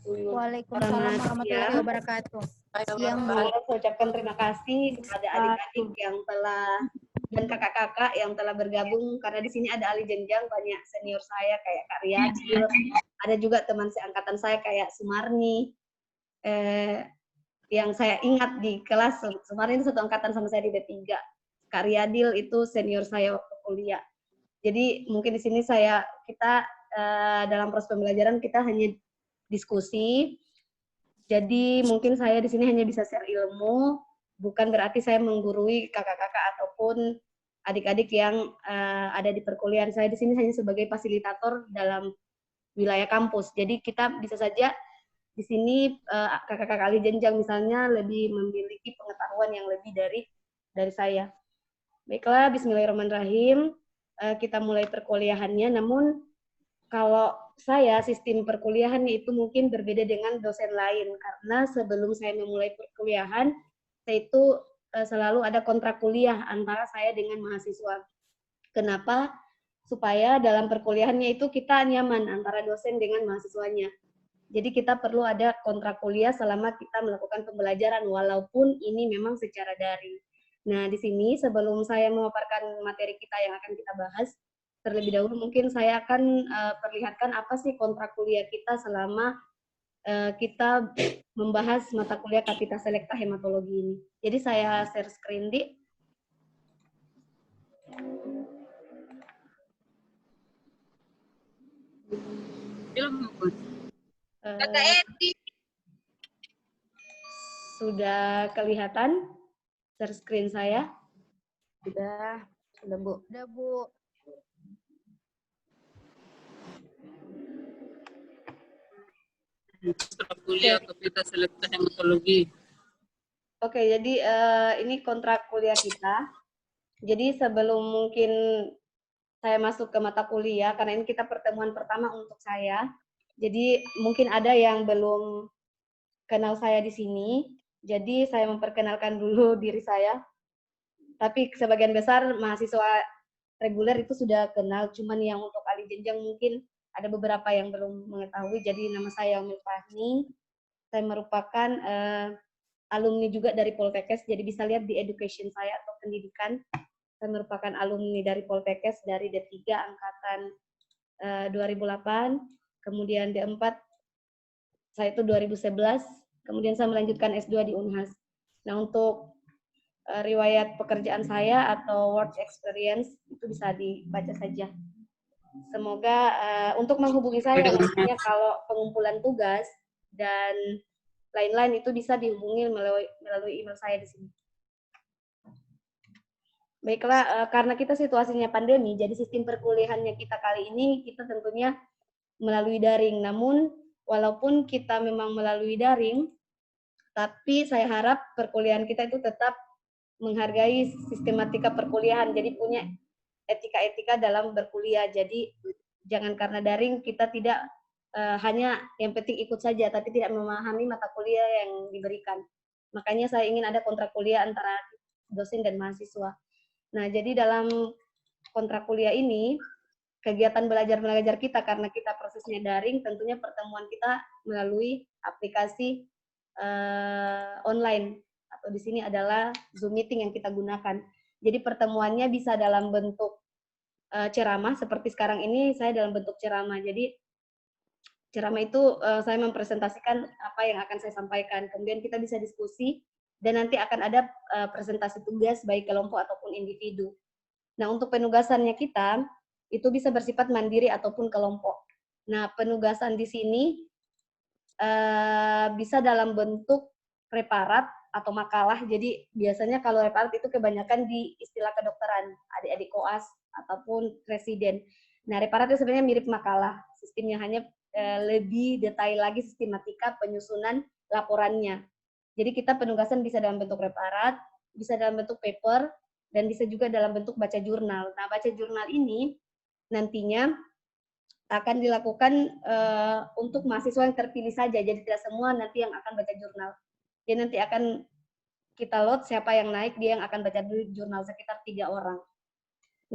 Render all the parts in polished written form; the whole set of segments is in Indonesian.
Waalaikumsalam warahmatullahi wabarakatuh. Siang, Bu. Saya ucapkan terima kasih kepada adik-adik yang telah dan kakak-kakak yang telah bergabung, karena di sini ada ahli jenjang banyak senior saya kayak Kak Riyadil, ada juga teman seangkatan saya kayak Sumarni, yang saya ingat di kelas. Sumarni itu satu angkatan sama saya di D3. Kak Riyadil itu senior saya waktu kuliah. Jadi mungkin di sini kita dalam proses pembelajaran kita hanya diskusi. Jadi mungkin saya di sini hanya bisa share ilmu, bukan berarti saya menggurui kakak-kakak ataupun adik-adik yang ada di perkuliahan. Saya di sini hanya sebagai fasilitator dalam wilayah kampus. Jadi kita bisa saja di sini kakak-kakak ahli jenjang misalnya lebih memiliki pengetahuan yang lebih dari saya. Baiklah, bismillahirrahmanirrahim. Kita mulai perkuliahannya, namun kalau saya sistem perkuliahannya itu mungkin berbeda dengan dosen lain, karena sebelum saya memulai perkuliahan, saya itu selalu ada kontrak kuliah antara saya dengan mahasiswa. Kenapa? Supaya dalam perkuliahannya itu kita nyaman antara dosen dengan mahasiswanya. Jadi kita perlu ada kontrak kuliah selama kita melakukan pembelajaran, walaupun ini memang secara daring. Nah, di sini sebelum saya memaparkan materi kita yang akan kita bahas, terlebih dahulu mungkin saya akan perlihatkan apa sih kontrak kuliah kita selama kita membahas mata kuliah Kapita Selekta Hematologi ini. Jadi saya share screen di. Sudah kelihatan share screen saya? Sudah, Bu. Udah, Bu. Kuliah Kapita Selekta Hematologi. Oke, jadi ini kontrak kuliah kita. Jadi sebelum mungkin saya masuk ke mata kuliah, karena ini kita pertemuan pertama untuk saya, jadi mungkin ada yang belum kenal saya di sini, jadi saya memperkenalkan dulu diri saya. Tapi sebagian besar mahasiswa reguler itu sudah kenal, cuman yang untuk ahli jenjang mungkin ada beberapa yang belum mengetahui. Jadi nama saya Umil Fahmi, saya merupakan alumni juga dari Poltekkes, jadi bisa lihat di education saya atau pendidikan. Saya merupakan alumni dari Poltekkes dari D3 angkatan 2008, kemudian D4 saya itu 2011, kemudian saya melanjutkan S2 di Unhas. Nah, untuk riwayat pekerjaan saya atau work experience itu bisa dibaca saja. Semoga untuk menghubungi saya nantinya kalau pengumpulan tugas dan lain-lain itu bisa dihubungi melalui email saya di sini. Baiklah, karena kita situasinya pandemi, jadi sistem perkuliahannya kita kali ini kita tentunya melalui daring. Namun, walaupun kita memang melalui daring, tapi saya harap perkuliahan kita itu tetap menghargai sistematika perkuliahan, jadi punya etika-etika dalam berkuliah. Jadi, jangan karena daring kita tidak hanya yang penting ikut saja, tapi tidak memahami mata kuliah yang diberikan. Makanya saya ingin ada kontrak kuliah antara dosen dan mahasiswa. Nah, jadi dalam kontrak kuliah ini, kegiatan belajar-mengajar kita, karena kita prosesnya daring, tentunya pertemuan kita melalui aplikasi online, atau di sini adalah Zoom meeting yang kita gunakan. Jadi pertemuannya bisa dalam bentuk ceramah, seperti sekarang ini saya dalam bentuk ceramah. Jadi ceramah itu saya mempresentasikan apa yang akan saya sampaikan, kemudian kita bisa diskusi, dan nanti akan ada presentasi tugas baik kelompok ataupun individu. Nah, untuk penugasannya kita itu bisa bersifat mandiri ataupun kelompok. Nah, penugasan di sini bisa dalam bentuk reparat atau makalah. Jadi biasanya kalau reparat itu kebanyakan di istilah kedokteran, adik-adik koas ataupun residen. Nah, reparat itu sebenarnya mirip makalah, sistemnya hanya lebih detail lagi sistematika penyusunan laporannya. Jadi kita penugasan bisa dalam bentuk reparat, bisa dalam bentuk paper, dan bisa juga dalam bentuk baca jurnal. Nah, baca jurnal ini nantinya akan dilakukan untuk mahasiswa yang terpilih saja, jadi tidak semua nanti yang akan baca jurnal. Jadi nanti akan kita load siapa yang naik, dia yang akan baca jurnal, sekitar 3 orang.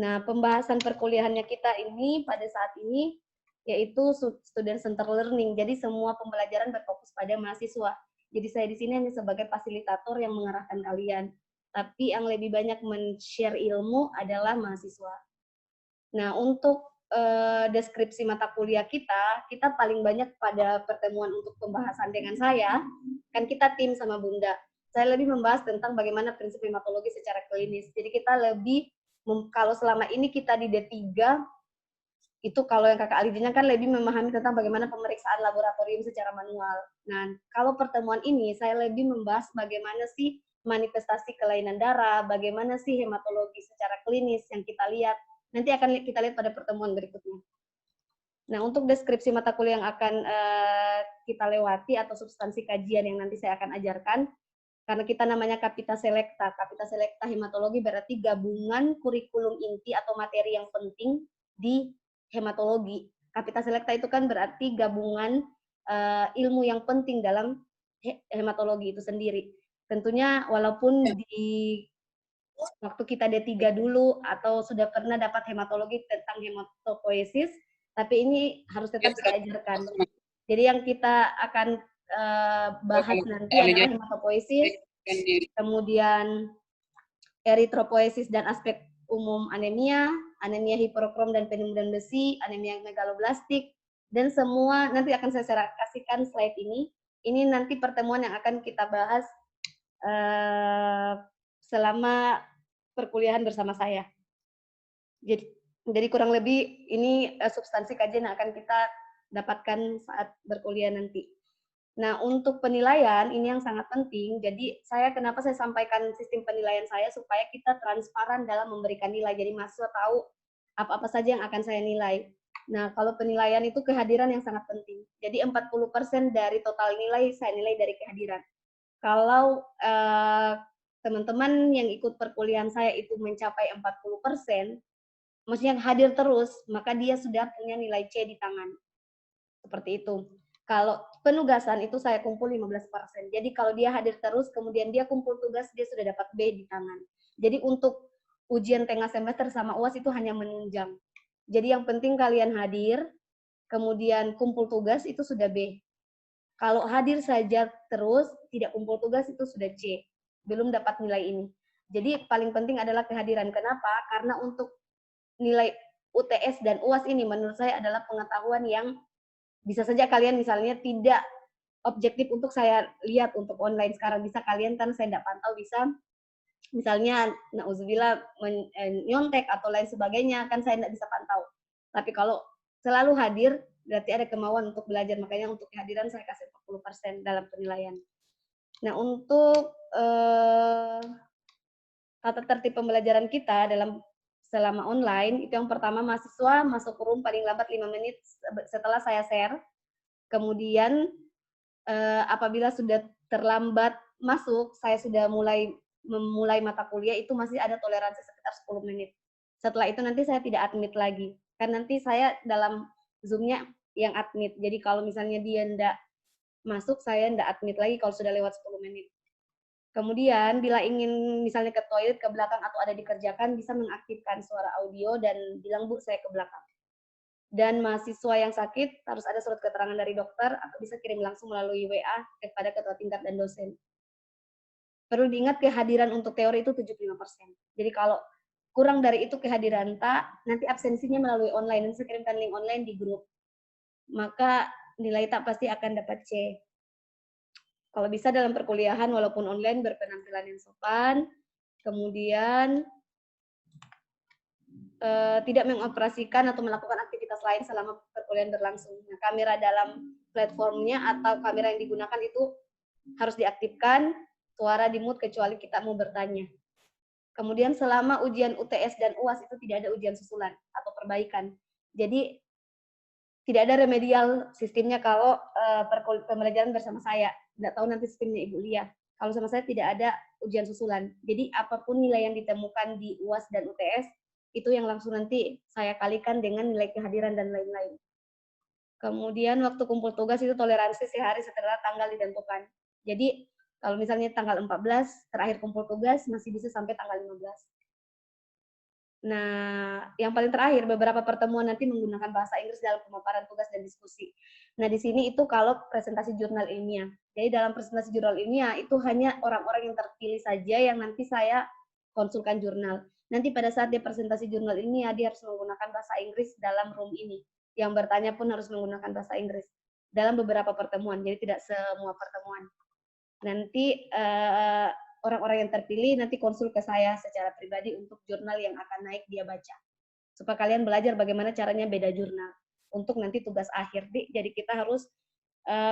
Nah, pembahasan perkuliahannya kita ini pada saat ini yaitu student center learning. Jadi semua pembelajaran berfokus pada mahasiswa. Jadi saya di sini hanya sebagai fasilitator yang mengarahkan kalian. Tapi yang lebih banyak men-share ilmu adalah mahasiswa. Nah, untuk deskripsi mata kuliah kita paling banyak pada pertemuan untuk pembahasan dengan saya, kan kita tim sama Bunda. Saya lebih membahas tentang bagaimana prinsip hematologi secara klinis. Jadi kita lebih, kalau selama ini kita di D3, itu kalau yang Kakak Alidina kan lebih memahami tentang bagaimana pemeriksaan laboratorium secara manual. Nah, kalau pertemuan ini saya lebih membahas bagaimana sih manifestasi kelainan darah, bagaimana sih hematologi secara klinis yang kita lihat. Nanti akan kita lihat pada pertemuan berikutnya. Nah, untuk deskripsi mata kuliah yang akan kita lewati atau substansi kajian yang nanti saya akan ajarkan, karena kita namanya Kapita Selecta. Kapita Selecta hematologi berarti gabungan kurikulum inti atau materi yang penting di hematologi. Kapita Selecta itu kan berarti gabungan ilmu yang penting dalam hematologi itu sendiri. Tentunya walaupun di waktu kita D3 dulu atau sudah pernah dapat hematologi tentang hematopoiesis, tapi ini harus tetap saya ajarkan. Jadi yang kita akan bahas nanti adalah hematopoiesis, kemudian eritropoiesis dan aspek umum anemia, anemia hiperokrom dan penyumburan besi, anemia megaloblastik, dan semua nanti akan saya kasihkan slide ini. Ini nanti pertemuan yang akan kita bahas selama perkuliahan bersama saya. Jadi kurang lebih ini substansi kajian yang akan kita dapatkan saat berkuliah nanti. Nah, untuk penilaian ini yang sangat penting. Jadi kenapa saya sampaikan sistem penilaian saya supaya kita transparan dalam memberikan nilai. Jadi mahasiswa tahu apa-apa saja yang akan saya nilai. Nah, kalau penilaian itu kehadiran yang sangat penting. Jadi 40% dari total nilai saya nilai dari kehadiran. Kalau teman-teman yang ikut perkuliahan saya itu mencapai 40%, maksudnya hadir terus, maka dia sudah punya nilai C di tangan. Seperti itu. Kalau penugasan itu saya kumpul 15%. Jadi kalau dia hadir terus, kemudian dia kumpul tugas, dia sudah dapat B di tangan. Jadi untuk ujian tengah semester sama UAS itu hanya menunjang. Jadi yang penting kalian hadir, kemudian kumpul tugas itu sudah B. Kalau hadir saja terus, tidak kumpul tugas itu sudah C. Belum dapat nilai ini. Jadi paling penting adalah kehadiran. Kenapa? Karena untuk nilai UTS dan UAS ini menurut saya adalah pengetahuan yang bisa saja kalian misalnya tidak objektif untuk saya lihat untuk online sekarang. Bisa kalian kan saya tidak pantau, bisa misalnya na'udzubillah nyontek atau lain sebagainya, kan saya tidak bisa pantau. Tapi kalau selalu hadir, berarti ada kemauan untuk belajar. Makanya untuk kehadiran saya kasih 40% dalam penilaian. Nah, untuk tata tertib pembelajaran kita selama online, itu yang pertama mahasiswa masuk ke room paling lambat 5 menit setelah saya share. Kemudian apabila sudah terlambat masuk, saya sudah memulai mata kuliah, itu masih ada toleransi sekitar 10 menit. Setelah itu nanti saya tidak admit lagi. Kan nanti saya dalam Zoom-nya yang admit. Jadi kalau misalnya dia enggak masuk, saya enggak admit lagi kalau sudah lewat 10 menit. Kemudian bila ingin misalnya ke toilet, ke belakang, atau ada dikerjakan, bisa mengaktifkan suara audio dan bilang, Bu, saya ke belakang. Dan mahasiswa yang sakit harus ada surat keterangan dari dokter atau bisa kirim langsung melalui WA kepada ketua tingkat dan dosen. Perlu diingat kehadiran untuk teori itu 75%. Jadi kalau kurang dari itu kehadiran nanti absensinya melalui online, dan saya kirimkan link online di grup. Maka nilai pasti akan dapat C. Kalau bisa dalam perkuliahan walaupun online berpenampilan yang sopan, kemudian tidak mengoperasikan atau melakukan aktivitas lain selama perkuliahan berlangsung. Nah, kamera dalam platformnya atau kamera yang digunakan itu harus diaktifkan, suara di-mute kecuali kita mau bertanya. Kemudian selama ujian UTS dan UAS itu tidak ada ujian susulan atau perbaikan. Jadi tidak ada remedial sistemnya kalau pembelajaran bersama saya. Tidak tahu nanti sistemnya Ibu Lia. Kalau sama saya tidak ada ujian susulan. Jadi apapun nilai yang ditemukan di UAS dan UTS, itu yang langsung nanti saya kalikan dengan nilai kehadiran dan lain-lain. Kemudian waktu kumpul tugas itu toleransi sehari setelah tanggal ditentukan. Jadi kalau misalnya tanggal 14 terakhir kumpul tugas, masih bisa sampai tanggal 15. Nah, yang paling terakhir, beberapa pertemuan nanti menggunakan bahasa Inggris dalam pemaparan tugas dan diskusi. Nah, di sini itu kalau presentasi jurnal ilmiah. Jadi dalam presentasi jurnal ilmiah itu hanya orang-orang yang terpilih saja yang nanti saya konsulkan jurnal. Nanti pada saat dia presentasi jurnal ilmiah, dia harus menggunakan bahasa Inggris dalam room ini. Yang bertanya pun harus menggunakan bahasa Inggris dalam beberapa pertemuan, jadi tidak semua pertemuan. Nanti orang-orang yang terpilih nanti konsul ke saya secara pribadi untuk jurnal yang akan naik dia baca. Supaya kalian belajar bagaimana caranya beda jurnal. Untuk nanti tugas akhir. Jadi kita harus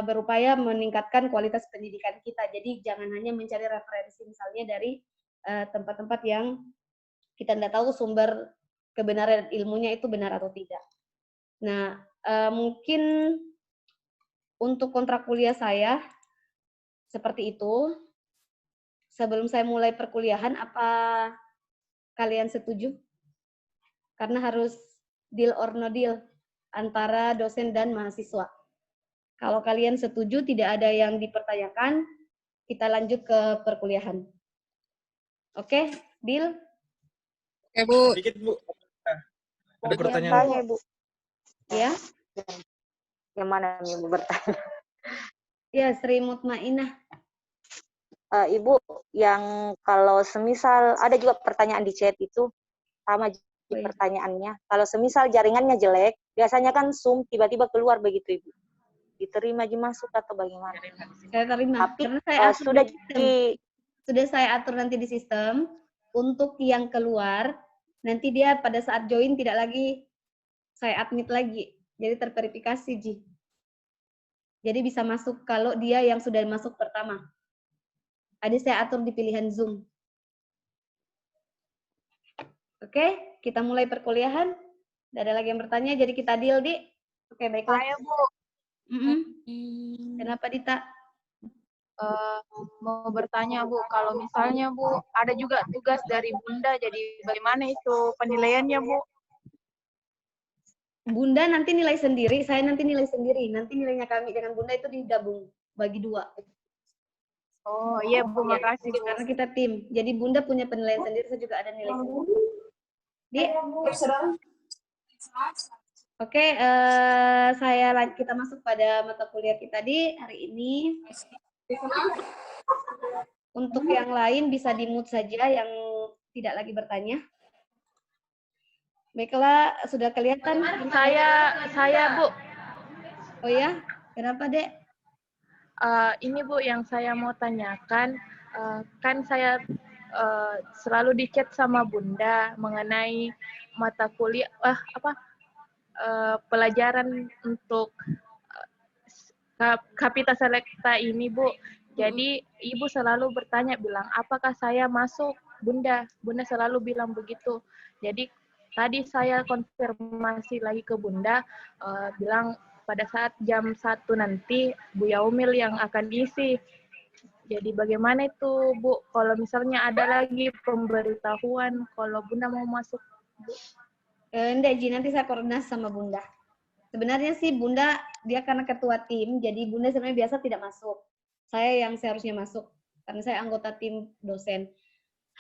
berupaya meningkatkan kualitas pendidikan kita. Jadi jangan hanya mencari referensi misalnya dari tempat-tempat yang kita tidak tahu sumber kebenaran ilmunya itu benar atau tidak. Nah, mungkin untuk kontrak kuliah saya seperti itu. Sebelum saya mulai perkuliahan, apa kalian setuju? Karena harus deal or no deal antara dosen dan mahasiswa. Kalau kalian setuju, tidak ada yang dipertanyakan, kita lanjut ke perkuliahan. Oke, deal? Oke, Bu. Sedikit, Bu. Ada Iya, pertanyaan. tanya, Bu. Ya? Yang mana yang Ibu bertanya? Ya, Sri Mutmainah. Ibu, yang kalau semisal ada juga pertanyaan di chat itu sama pertanyaannya. Kalau semisal jaringannya jelek, biasanya kan Zoom tiba-tiba keluar begitu Ibu. Diterima aja masuk atau bagaimana? Saya terima. Tapi Karena saya atur sudah di sistem. Sudah saya atur nanti di sistem untuk yang keluar, nanti dia pada saat join tidak lagi saya admit lagi. Jadi terverifikasi, Ji. Jadi bisa masuk kalau dia yang sudah masuk pertama. Tadi saya atur di pilihan Zoom. Oke, kita mulai perkuliahan. Tidak ada lagi yang bertanya, jadi kita deal, Di. Oke, baiklah. Saya, Bu. Kenapa, Dita? Mau bertanya, Bu, kalau misalnya, Bu, ada juga tugas dari Bunda, jadi bagaimana itu penilaiannya, Bu? Bunda nanti nilai sendiri, saya nanti nilai sendiri. Nanti nilainya kami dengan Bunda itu digabung, bagi 2. Oh, iya, Bu, makasih, Bu. Karena kita tim. Jadi Bunda punya penilaian sendiri, saya juga ada nilai sendiri. Di? Oke, kita masuk pada mata kuliah kita di hari ini. Untuk yang lain bisa di-mute saja yang tidak lagi bertanya. Baiklah, sudah kelihatan? Saya Bu. Oh ya, kenapa, Dek? Ini Bu yang saya mau tanyakan, kan saya selalu di chat sama Bunda mengenai mata kuliah, pelajaran untuk Kapita Selekta ini Bu. Jadi Ibu selalu bertanya bilang, apakah saya masuk? Bunda selalu bilang begitu. Jadi tadi saya konfirmasi lagi ke Bunda, bilang pada saat jam 1 nanti Bu Yaumil yang akan isi. Jadi bagaimana itu Bu, kalau misalnya ada lagi pemberitahuan kalau Bunda mau masuk, Bu? Enggak, Ji, nanti saya koordinasi sama Bunda. Sebenarnya sih Bunda, dia karena ketua tim, jadi Bunda sebenarnya biasa tidak masuk. Saya yang seharusnya masuk, karena saya anggota tim dosen.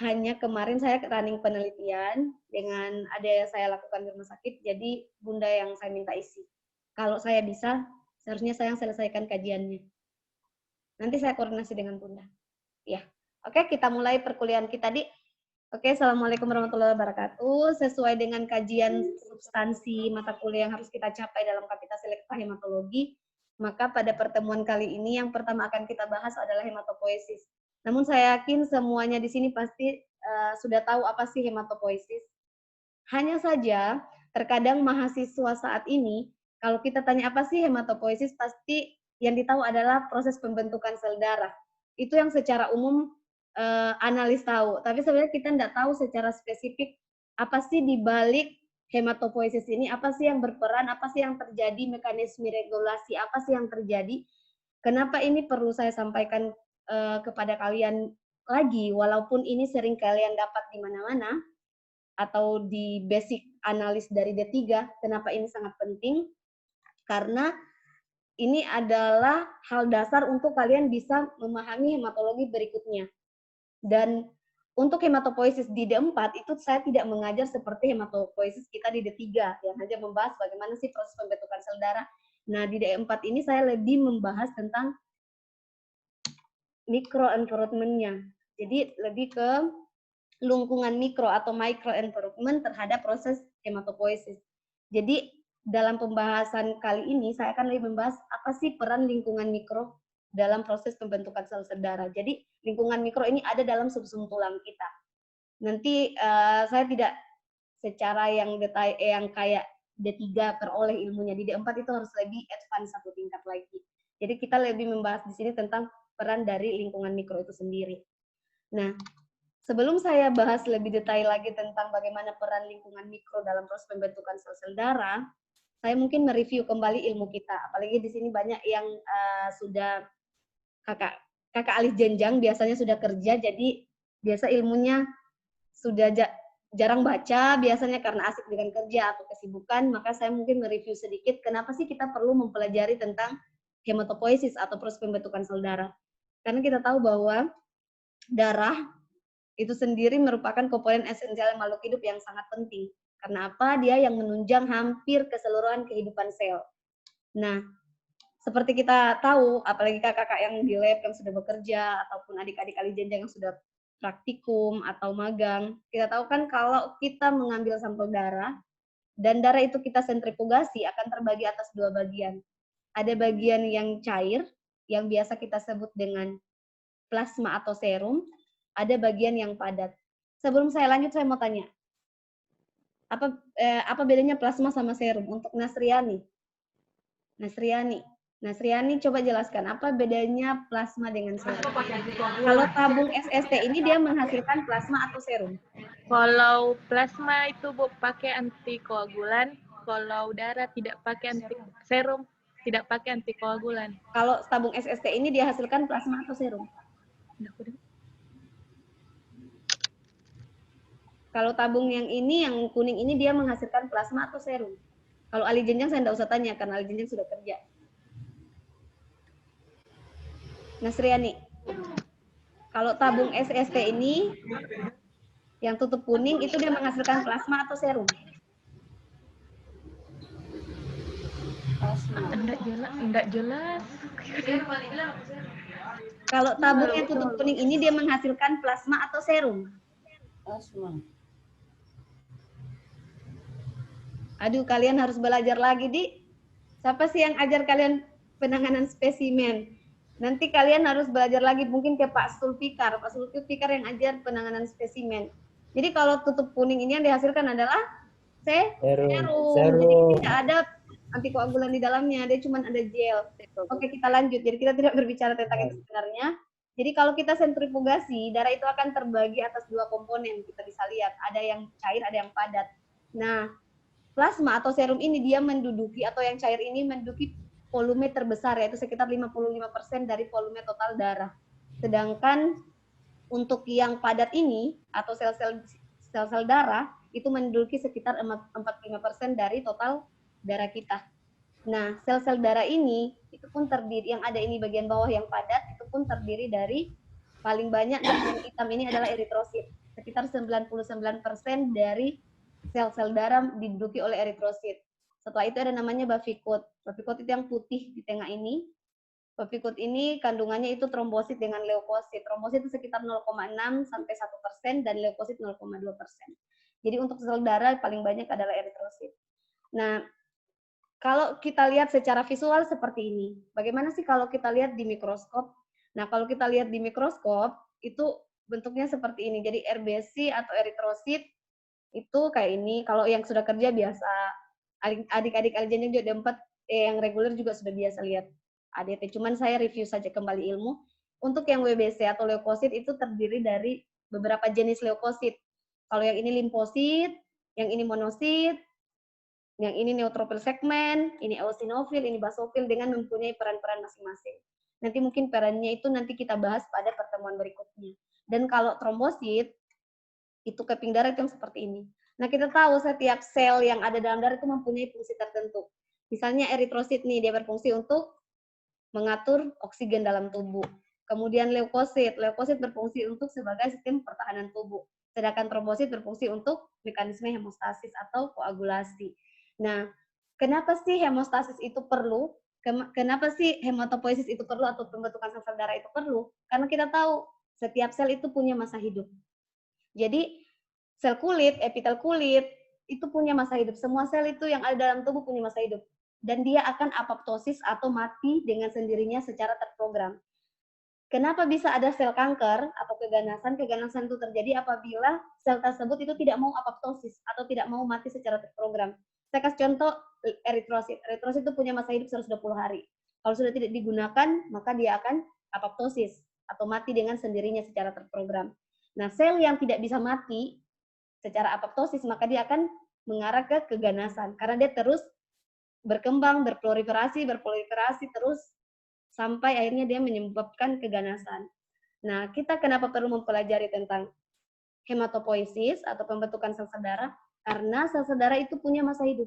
Hanya kemarin saya running penelitian dengan ada yang saya lakukan di rumah sakit, jadi Bunda yang saya minta isi. Kalau saya bisa, seharusnya saya yang selesaikan kajiannya. Nanti saya koordinasi dengan Bunda. Ya, oke, kita mulai perkuliahan kita, Di. Oke, Assalamualaikum warahmatullahi wabarakatuh. Sesuai dengan kajian substansi mata kuliah yang harus kita capai dalam Kapita Selekta Hematologi, maka pada pertemuan kali ini yang pertama akan kita bahas adalah hematopoiesis. Namun saya yakin semuanya di sini pasti sudah tahu apa sih hematopoiesis. Hanya saja, terkadang mahasiswa saat ini, kalau kita tanya apa sih hematopoiesis, pasti yang ditahu adalah proses pembentukan sel darah. Itu yang secara umum analis tahu. Tapi sebenarnya kita tidak tahu secara spesifik apa sih di balik hematopoiesis ini, apa sih yang berperan, apa sih yang terjadi, mekanisme regulasi, apa sih yang terjadi. Kenapa ini perlu saya sampaikan kepada kalian lagi, walaupun ini sering kalian dapat di mana-mana, atau di basic analis dari D3, kenapa ini sangat penting? Karena ini adalah hal dasar untuk kalian bisa memahami hematologi berikutnya. Dan untuk hematopoiesis di D4 itu saya tidak mengajar seperti hematopoiesis kita di D3 yang hanya membahas bagaimana sih proses pembentukan sel darah. Nah, di D4 ini saya lebih membahas tentang microenvironment-nya. Jadi lebih ke lingkungan mikro atau microenvironment terhadap proses hematopoiesis. Jadi dalam pembahasan kali ini saya akan lebih membahas apa sih peran lingkungan mikro dalam proses pembentukan sel darah. Jadi lingkungan mikro ini ada dalam sumsum tulang kita. Nanti saya tidak secara yang detail yang kayak D3 peroleh ilmunya, di D4 itu harus lebih advance satu tingkat lagi. Jadi kita lebih membahas di sini tentang peran dari lingkungan mikro itu sendiri. Nah, sebelum saya bahas lebih detail lagi tentang bagaimana peran lingkungan mikro dalam proses pembentukan sel darah, saya mungkin mereview kembali ilmu kita. Apalagi di sini banyak yang sudah kakak alih jenjang, biasanya sudah kerja, jadi biasa ilmunya sudah jarang baca, biasanya karena asik dengan kerja atau kesibukan, maka saya mungkin mereview sedikit kenapa sih kita perlu mempelajari tentang hematopoiesis atau proses pembentukan sel darah. Karena kita tahu bahwa darah itu sendiri merupakan komponen esensial makhluk hidup yang sangat penting. Karena apa? Dia yang menunjang hampir keseluruhan kehidupan sel. Nah, seperti kita tahu, apalagi kakak-kakak yang di lab yang sudah bekerja, ataupun adik-adik alih jenjang yang sudah praktikum atau magang, kita tahu kan kalau kita mengambil sampel darah, dan darah itu kita sentrifugasi akan terbagi atas dua bagian. Ada bagian yang cair, yang biasa kita sebut dengan plasma atau serum, ada bagian yang padat. Sebelum saya lanjut, saya mau tanya, apa bedanya plasma sama serum untuk Nasriani? Nasriani, coba jelaskan apa bedanya plasma dengan serum. Kalau tabung SST ini dia menghasilkan plasma atau serum? Kalau plasma itu Bu pakai antikoagulan, kalau darah tidak pakai serum, tidak pakai antikoagulan. Kalau tabung SST ini dia hasilkan plasma atau serum? Kalau tabung yang ini, yang kuning ini dia menghasilkan plasma atau serum? Kalau alih jenjang saya tidak usah tanya karena alih jenjang sudah kerja. Nasriani, kalau tabung SST ini yang tutup kuning itu dia menghasilkan plasma atau serum? Enggak jelas. Kalau tabung yang tutup kuning ini dia menghasilkan plasma atau serum? Plasma. Aduh, kalian harus belajar lagi, Di. Siapa sih yang ajar kalian penanganan spesimen? Nanti kalian harus belajar lagi mungkin ke Pak Sulfikar. Pak Sulfikar yang ajar penanganan spesimen. Jadi kalau tutup kuning ini yang dihasilkan adalah serum. Jadi tidak ada antikoagulan di dalamnya, dia cuma ada gel. Oke, kita lanjut. Jadi kita tidak berbicara tentang itu sebenarnya. Jadi kalau kita sentrifugasi, darah itu akan terbagi atas dua komponen. Kita bisa lihat, ada yang cair, ada yang padat. Nah, plasma atau serum ini dia menduduki, atau yang cair ini menduduki volume terbesar, yaitu sekitar 55% dari volume total darah. Sedangkan untuk yang padat ini, atau sel-sel darah, itu menduduki sekitar 45% dari total darah kita. Nah, sel-sel darah ini, itu pun terdiri, yang ada ini bagian bawah yang padat, itu pun terdiri dari, paling banyak yang hitam ini adalah eritrosit. Sekitar 99% dari sel-sel darah diduduki oleh eritrosit. Setelah itu ada namanya bavikut. Bavikut itu yang putih di tengah ini. Bavikut ini kandungannya itu trombosit dengan leukosit. Trombosit itu sekitar 0,6 sampai 1% dan leukosit 0,2%. Jadi untuk sel darah paling banyak adalah eritrosit. Nah, kalau kita lihat secara visual seperti ini. Bagaimana sih kalau kita lihat di mikroskop? Nah, kalau kita lihat di mikroskop itu bentuknya seperti ini. Jadi RBC atau eritrosit itu kayak ini. Kalau yang sudah kerja biasa, adik-adik aljanjang juga D4 yang reguler juga sudah biasa lihat ADT. Cuman saya review saja kembali ilmu. Untuk yang WBC atau leukosit itu terdiri dari beberapa jenis leukosit. Kalau yang ini limfosit, yang ini monosit, yang ini neutrophil segmen, ini eosinofil, ini basofil dengan mempunyai peran-peran masing-masing. Nanti mungkin perannya itu nanti kita bahas pada pertemuan berikutnya. Dan kalau trombosit, itu keping darah itu yang seperti ini. Nah, kita tahu setiap sel yang ada dalam darah itu mempunyai fungsi tertentu. Misalnya eritrosit nih, dia berfungsi untuk mengatur oksigen dalam tubuh. Kemudian leukosit berfungsi untuk sebagai sistem pertahanan tubuh. Sedangkan trombosit berfungsi untuk mekanisme hemostasis atau koagulasi. Nah, kenapa sih hemostasis itu perlu? Kenapa sih hematopoiesis itu perlu atau pembentukan sel darah itu perlu? Karena kita tahu setiap sel itu punya masa hidup. Jadi sel kulit, epitel kulit itu punya masa hidup. Semua sel itu yang ada dalam tubuh punya masa hidup. Dan dia akan apoptosis atau mati dengan sendirinya secara terprogram. Kenapa bisa ada sel kanker atau keganasan? Keganasan itu terjadi apabila sel tersebut itu tidak mau apoptosis atau tidak mau mati secara terprogram. Saya kasih contoh eritrosit. Eritrosit itu punya masa hidup 120 hari. Kalau sudah tidak digunakan, maka dia akan apoptosis atau mati dengan sendirinya secara terprogram. Nah, sel yang tidak bisa mati secara apoptosis, maka dia akan mengarah ke keganasan. Karena dia terus berkembang, berproliferasi terus, sampai akhirnya dia menyebabkan keganasan. Nah, kita kenapa perlu mempelajari tentang hematopoiesis atau pembentukan sel darah? Karena sel darah itu punya masa hidup.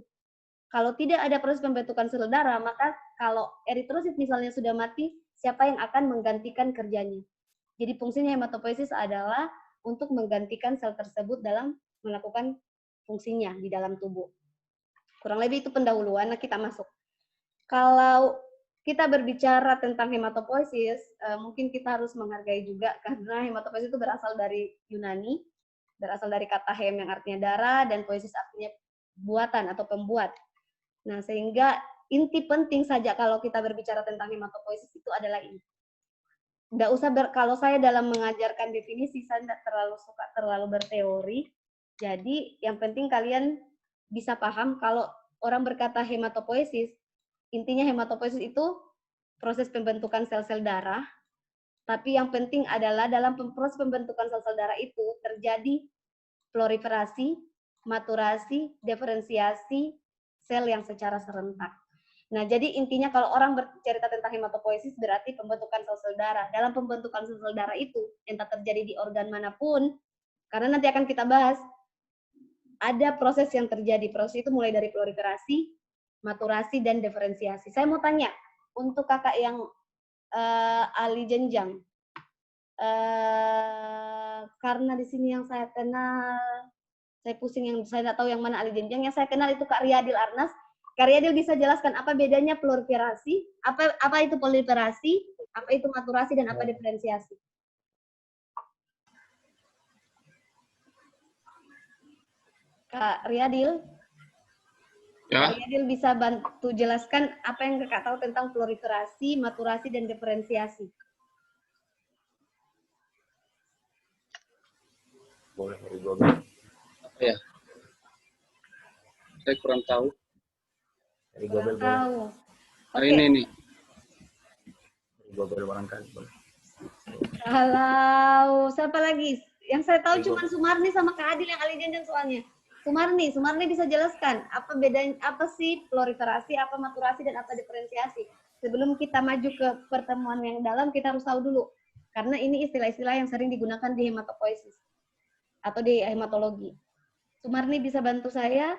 Kalau tidak ada proses pembentukan sel darah, maka kalau eritrosit misalnya sudah mati, siapa yang akan menggantikan kerjanya? Jadi fungsinya hematopoiesis adalah untuk menggantikan sel tersebut dalam melakukan fungsinya di dalam tubuh. Kurang lebih itu pendahuluan, nah kita masuk. Kalau kita berbicara tentang hematopoiesis, mungkin kita harus menghargai juga karena hematopoiesis itu berasal dari Yunani, berasal dari kata hem yang artinya darah dan poiesis artinya buatan atau pembuat. Nah, sehingga inti penting saja kalau kita berbicara tentang hematopoiesis itu adalah ini. Nggak usah kalau saya dalam mengajarkan definisi, saya tidak terlalu berteori. Jadi yang penting kalian bisa paham kalau orang berkata hematopoiesis, intinya hematopoiesis itu proses pembentukan sel-sel darah, tapi yang penting adalah dalam proses pembentukan sel-sel darah itu terjadi proliferasi, maturasi, diferensiasi sel yang secara serentak. Nah, jadi intinya kalau orang bercerita tentang hematopoiesis berarti pembentukan sel-sel darah. Dalam pembentukan sel-sel darah itu, entah terjadi di organ manapun, karena nanti akan kita bahas, ada proses yang terjadi. Proses itu mulai dari proliferasi, maturasi, dan diferensiasi. Saya mau tanya, untuk kakak yang ahli jenjang, karena di sini yang saya kenal, saya pusing yang saya tidak tahu yang mana ahli jenjang, yang saya kenal itu Kak Riyadil Arnas. Kak Riyadil bisa jelaskan apa bedanya proliferasi, apa itu proliferasi, apa itu maturasi, dan apa diferensiasi? Kak Riyadil? Ya. Kak Riyadil bisa bantu jelaskan apa yang kakak tahu tentang proliferasi, maturasi, dan diferensiasi? Boleh dari gua. Apa ya? Saya kurang tahu. Dari gua Kurang tahu. Oke. Ini nih. Dari gua barangkali boleh. Kalau siapa lagi? Yang saya tahu cuma Sumarni sama Kak Adil yang ahli jenjang soalnya. Sumarni bisa jelaskan apa bedanya, apa sih proliferasi, apa maturasi, dan apa diferensiasi. Sebelum kita maju ke pertemuan yang dalam, kita harus tahu dulu. Karena ini istilah-istilah yang sering digunakan di hematopoiesis atau di hematologi. Sumarni bisa bantu saya?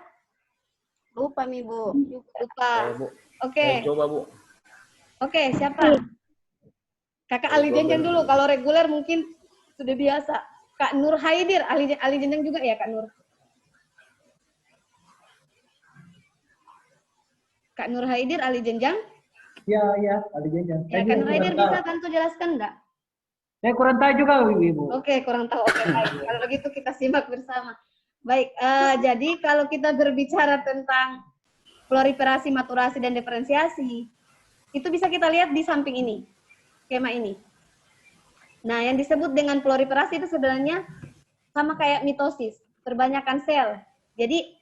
Lupa nih, Bu. Lupa. Bu. Oke. Coba, Bu. Oke, siapa? Kakak ahli jenjang dulu. Kalau reguler mungkin sudah biasa. Kak Nur Haidir, ahli jenjang juga ya, Kak Nur? Kak Nur Haidir, ahli jenjang? Iya, ahli jenjang. Ya, Kak Nur Haidir bisa bantu jelaskan enggak? Saya kurang tahu juga, Ibu. Oke, kurang tahu. Oke, baik. Kalau begitu kita simak bersama. Baik, jadi kalau kita berbicara tentang proliferasi, maturasi, dan diferensiasi, itu bisa kita lihat di samping ini, skema ini. Nah, yang disebut dengan proliferasi itu sebenarnya sama kayak mitosis, perbanyakan sel. Jadi,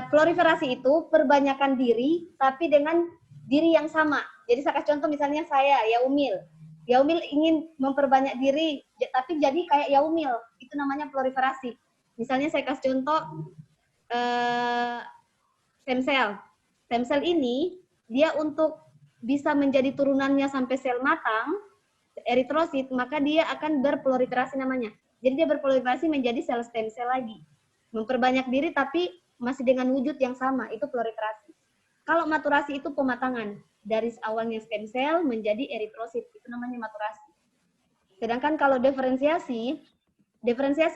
proliferasi itu perbanyakan diri, tapi dengan diri yang sama. Jadi, saya kasih contoh misalnya saya, Yaumil. Yaumil ingin memperbanyak diri, tapi jadi kayak Yaumil. Itu namanya proliferasi. Misalnya saya kasih contoh stem cell. Stem cell ini, dia untuk bisa menjadi turunannya sampai sel matang, eritrosit, maka dia akan berproliferasi namanya. Jadi dia berproliferasi menjadi sel stem cell lagi. Memperbanyak diri tapi masih dengan wujud yang sama, itu proliferasi. Kalau maturasi itu pematangan. Dari awalnya stem cell menjadi eritrosit, itu namanya maturasi. Sedangkan kalau diferensiasi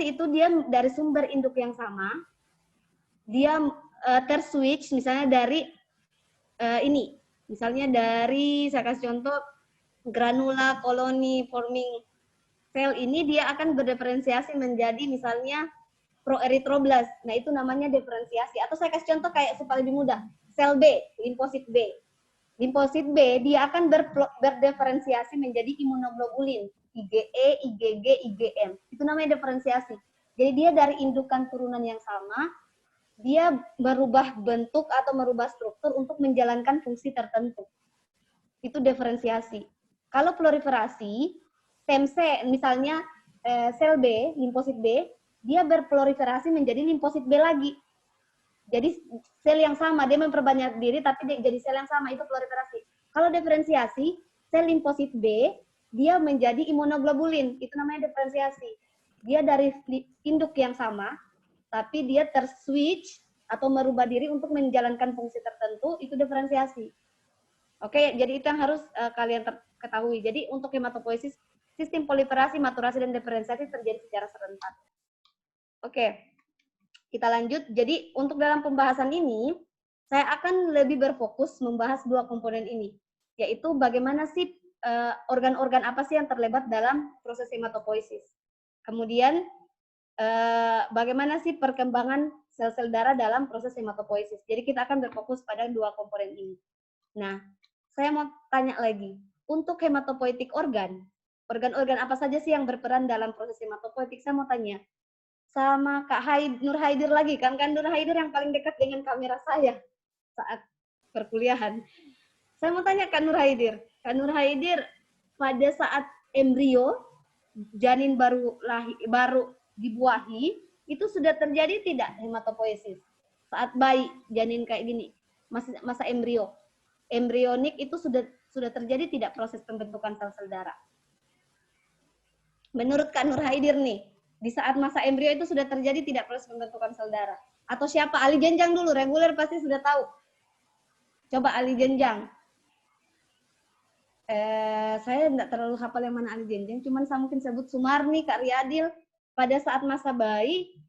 itu dia dari sumber induk yang sama, dia terswitch misalnya dari ini, misalnya dari, saya kasih contoh, granula koloni forming sel ini dia akan berdiferensiasi menjadi misalnya proerythroblast. Nah, itu namanya diferensiasi. Atau saya kasih contoh kayak supaya lebih mudah. Sel B, limfosit B. Limfosit B dia akan berdiferensiasi menjadi imunoglobulin, IgE, IgG, IgM. Itu namanya diferensiasi. Jadi dia dari indukan turunan yang sama, dia merubah bentuk atau merubah struktur untuk menjalankan fungsi tertentu. Itu diferensiasi. Kalau proliferasi, stem C, misalnya sel B, limfosit B, dia berproliferasi menjadi limfosit B lagi. Jadi sel yang sama, dia memperbanyak diri tapi dia jadi sel yang sama, itu proliferasi. Kalau diferensiasi, sel limfosit B, dia menjadi imunoglobulin, itu namanya diferensiasi. Dia dari induk yang sama, tapi dia terswitch atau merubah diri untuk menjalankan fungsi tertentu, itu diferensiasi. Oke, jadi itu yang harus kalian ketahui. Jadi untuk hematopoiesis, sistem proliferasi, maturasi, dan diferensiasi terjadi secara serentak. Oke, kita lanjut. Jadi untuk dalam pembahasan ini, saya akan lebih berfokus membahas dua komponen ini, yaitu bagaimana sih organ-organ apa sih yang terlibat dalam proses hematopoiesis. Kemudian bagaimana sih perkembangan sel-sel darah dalam proses hematopoiesis. Jadi kita akan berfokus pada dua komponen ini. Nah, saya mau tanya lagi, untuk hematopoietik organ apa saja sih yang berperan dalam proses hematopoietik? Saya mau tanya sama Kak Nur Haidir lagi, kan Nur Haidir yang paling dekat dengan kamera saya saat perkuliahan. Saya mau tanya Kak Nur Haidir. Kak Nur Haidir, pada saat embrio, janin baru dibuahi, itu sudah terjadi tidak hematopoiesis? Saat bayi, janin kayak gini, masa embrio. Embrionik itu sudah terjadi tidak proses pembentukan sel-sel darah? Menurut Kak Nur Haidir nih, di saat masa embrio itu sudah terjadi tidak proses pembentukan sel darah? Atau siapa? Ali Jenjang dulu, reguler pasti sudah tahu. Coba Ali Jenjang. Saya tidak terlalu hafal yang mana Ali Jenjang, cuman saya mungkin sebut Sumarni, Kak Riadil, pada saat masa bayi,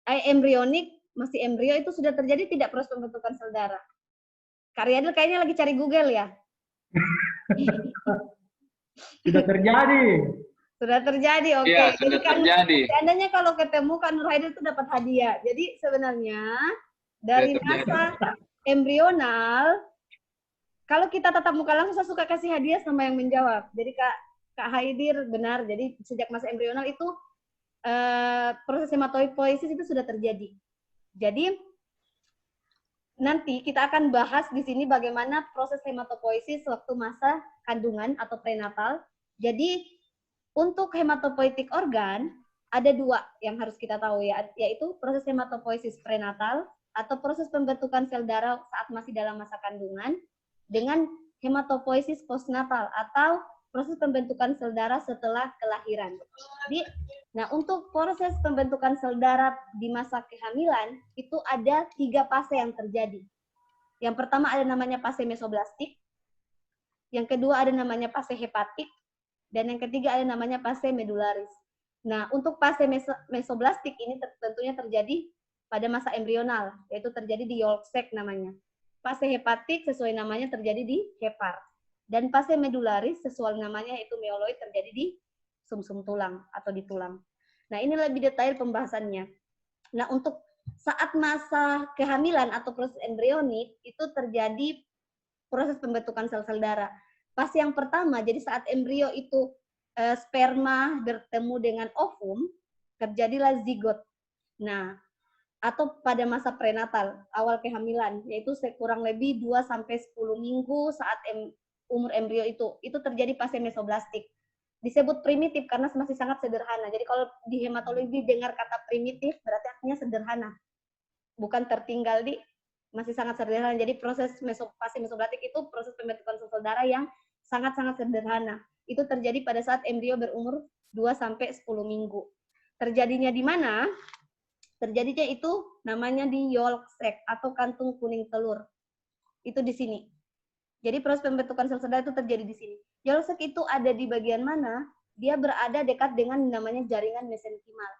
embrionik, masih embrio itu sudah terjadi tidak proses pembentukan sel darah? Kak Riadil kayaknya lagi cari Google ya? Sudah terjadi. Sudah terjadi, oke. Iya, sudah terjadi. Seandainya kalau ketemu Kak Nur Haidir itu dapat hadiah. Jadi sebenarnya dari masa embrional, kalau kita tatap muka langsung saya suka kasih hadiah sama yang menjawab. Jadi Kak Haidir benar. Jadi sejak masa embrional itu proses hematopoiesis itu sudah terjadi. Jadi nanti kita akan bahas di sini bagaimana proses hematopoiesis waktu masa kandungan atau prenatal. Jadi untuk hematopoietik organ ada dua yang harus kita tahu ya, yaitu proses hematopoiesis prenatal atau proses pembentukan sel darah saat masih dalam masa kandungan, dengan hematopoiesis postnatal atau proses pembentukan sel darah setelah kelahiran. Jadi, nah untuk proses pembentukan sel darah di masa kehamilan itu ada 3 fase yang terjadi. Yang pertama ada namanya fase mesoblastik, yang kedua ada namanya fase hepatik, dan yang ketiga ada namanya fase medularis. Nah, untuk fase mesoblastik ini tentunya terjadi pada masa embrional, yaitu terjadi di yolk sac namanya. Fase hepatik sesuai namanya terjadi di hepar. Dan fase medularis sesuai namanya yaitu meoloid terjadi di sumsum tulang atau di tulang. Nah, ini lebih detail pembahasannya. Nah, untuk saat masa kehamilan atau proses embrionik itu terjadi proses pembentukan sel-sel darah. Fase yang pertama, jadi saat embrio itu sperma bertemu dengan ovum, terjadilah zigot. Nah, atau pada masa prenatal, awal kehamilan, yaitu kurang lebih 2-10 minggu saat umur embrio itu terjadi fase mesoblastik. Disebut primitif karena masih sangat sederhana. Jadi kalau di hematologi dengar kata primitif, berarti artinya sederhana. Bukan tertinggal masih sangat sederhana. Jadi proses fase mesoblastik itu proses pembentukan sel darah yang sangat-sangat sederhana. Itu terjadi pada saat embrio berumur 2-10 minggu. Terjadinya di mana? Terjadinya itu namanya di yolk sac atau kantung kuning telur. Itu di sini. Jadi proses pembentukan sel darah itu terjadi di sini. Yolk sac itu ada di bagian mana? dia berada dekat dengan namanya jaringan mesenkimal.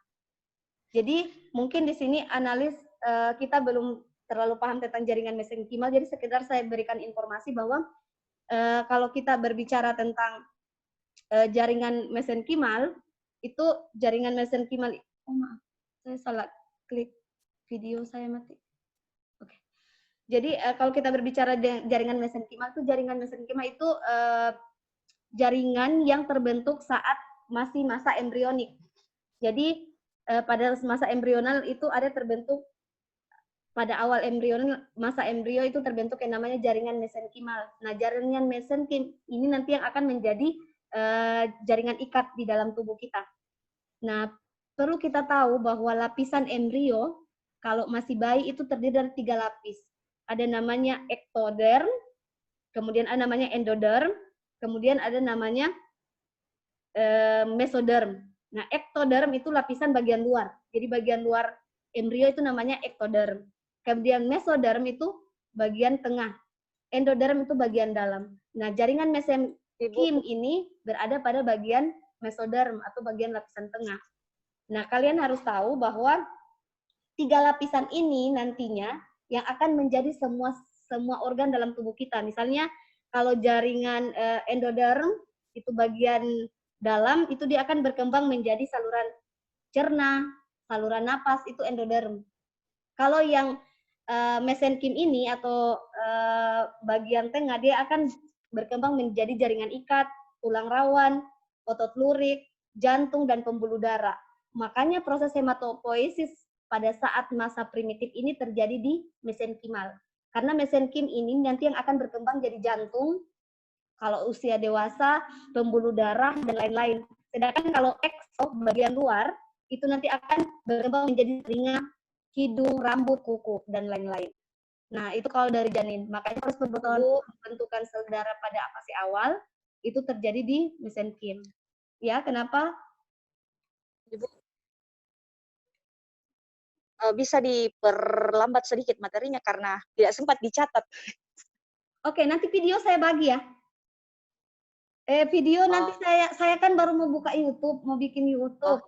Jadi mungkin di sini analis kita belum terlalu paham tentang jaringan mesenkimal, jadi sekedar saya berikan informasi bahwa kalau kita berbicara tentang jaringan mesenkimal, itu jaringan mesenkimal, oh maaf, saya salah klik video saya mati. Oke. Jadi kalau kita berbicara jaringan mesenkimal itu jaringan yang terbentuk saat masih masa embrionik. Jadi pada masa embrional itu ada terbentuk, pada awal embrional, masa embrio itu terbentuk yang namanya jaringan mesenkimal. Nah, jaringan mesenkim ini nanti yang akan menjadi jaringan ikat di dalam tubuh kita. Nah, perlu kita tahu bahwa lapisan embrio kalau masih bayi itu terdiri dari 3 lapis. Ada namanya ektoderm, kemudian ada namanya endoderm, kemudian ada namanya mesoderm. Nah, ektoderm itu lapisan bagian luar. Jadi bagian luar embrio itu namanya ektoderm. Kemudian mesoderm itu bagian tengah. Endoderm itu bagian dalam. Nah, jaringan mesenkim ini berada pada bagian mesoderm atau bagian lapisan tengah. Nah, kalian harus tahu bahwa 3 lapisan ini nantinya yang akan menjadi semua organ dalam tubuh kita. Misalnya kalau jaringan endoderm itu bagian dalam, itu dia akan berkembang menjadi saluran cerna, saluran napas, itu endoderm. Kalau yang mesenkim ini atau bagian tengah, dia akan berkembang menjadi jaringan ikat, tulang rawan, otot lurik, jantung, dan pembuluh darah. Makanya proses hematopoiesis pada saat masa primitif ini terjadi di mesenkimal. Karena mesenkim ini nanti yang akan berkembang jadi jantung, kalau usia dewasa, pembuluh darah, dan lain-lain. Sedangkan kalau ekso, bagian luar, itu nanti akan berkembang menjadi telinga, hidung, rambut, kuku, dan lain-lain. Nah, itu kalau dari janin. Makanya proses pembentukan sel darah pada fase awal, itu terjadi di mesenkim. Ya, kenapa? Ibu, bisa diperlambat sedikit materinya karena tidak sempat dicatat. Oke, nanti video saya bagi ya. Video nanti saya kan baru mau buka YouTube, mau bikin YouTube.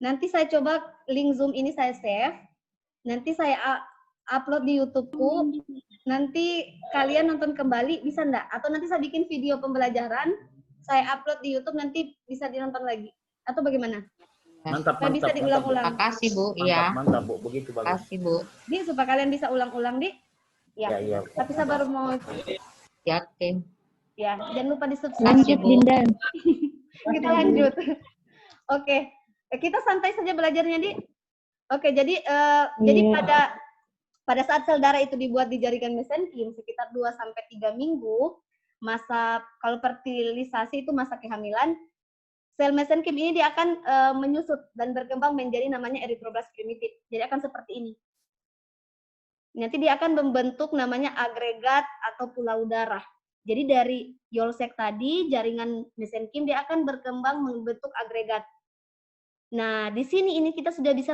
Nanti saya coba link Zoom ini saya save. Nanti saya upload di YouTube-ku. Nanti kalian nonton kembali, bisa enggak? Atau nanti saya bikin video pembelajaran, saya upload di YouTube, nanti bisa dinonton lagi. Atau bagaimana? Mantap, Supaya bisa diulang-ulang. Makasih Bu, Mantap, iya. mantap, Bu. Begitu bagus. Makasih Bu. Di supaya kalian bisa ulang-ulang, Di. Ya. Ya, iya. Tapi saya baru mau Yakin. ya, jangan lupa di-subscribe. Lanjut Dinda. Kita lanjut. Oke. Kita santai saja belajarnya, Di. Oke, jadi jadi pada saat sel darah itu dibuat di jaringan mesenkim sekitar 2-3 minggu, masa kalau fertilisasi itu masa kehamilan, sel mesenkim ini dia akan menyusut dan berkembang menjadi namanya eritroblas primitif. Jadi akan seperti ini. Nanti dia akan membentuk namanya agregat atau pulau darah. Jadi dari Yolsek tadi, jaringan mesenkim dia akan berkembang membentuk agregat. Nah, di sini ini kita sudah bisa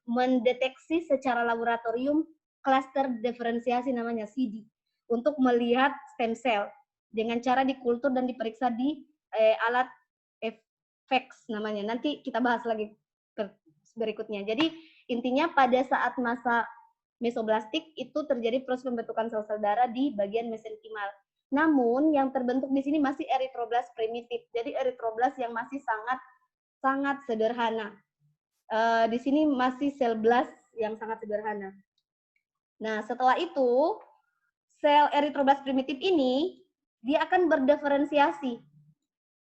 mendeteksi secara laboratorium klaster diferensiasi namanya CD untuk melihat stem cell dengan cara dikultur dan diperiksa di alat FX namanya. Nanti kita bahas lagi berikutnya. Jadi intinya pada saat masa mesoblastik itu terjadi proses pembentukan sel-sel darah di bagian mesenkimal. Namun yang terbentuk di sini masih eritroblas primitif. Jadi eritroblas yang masih sangat sederhana. Di sini masih sel blast yang sangat sederhana. Nah, setelah itu sel eritroblas primitif ini dia akan berdiferensiasi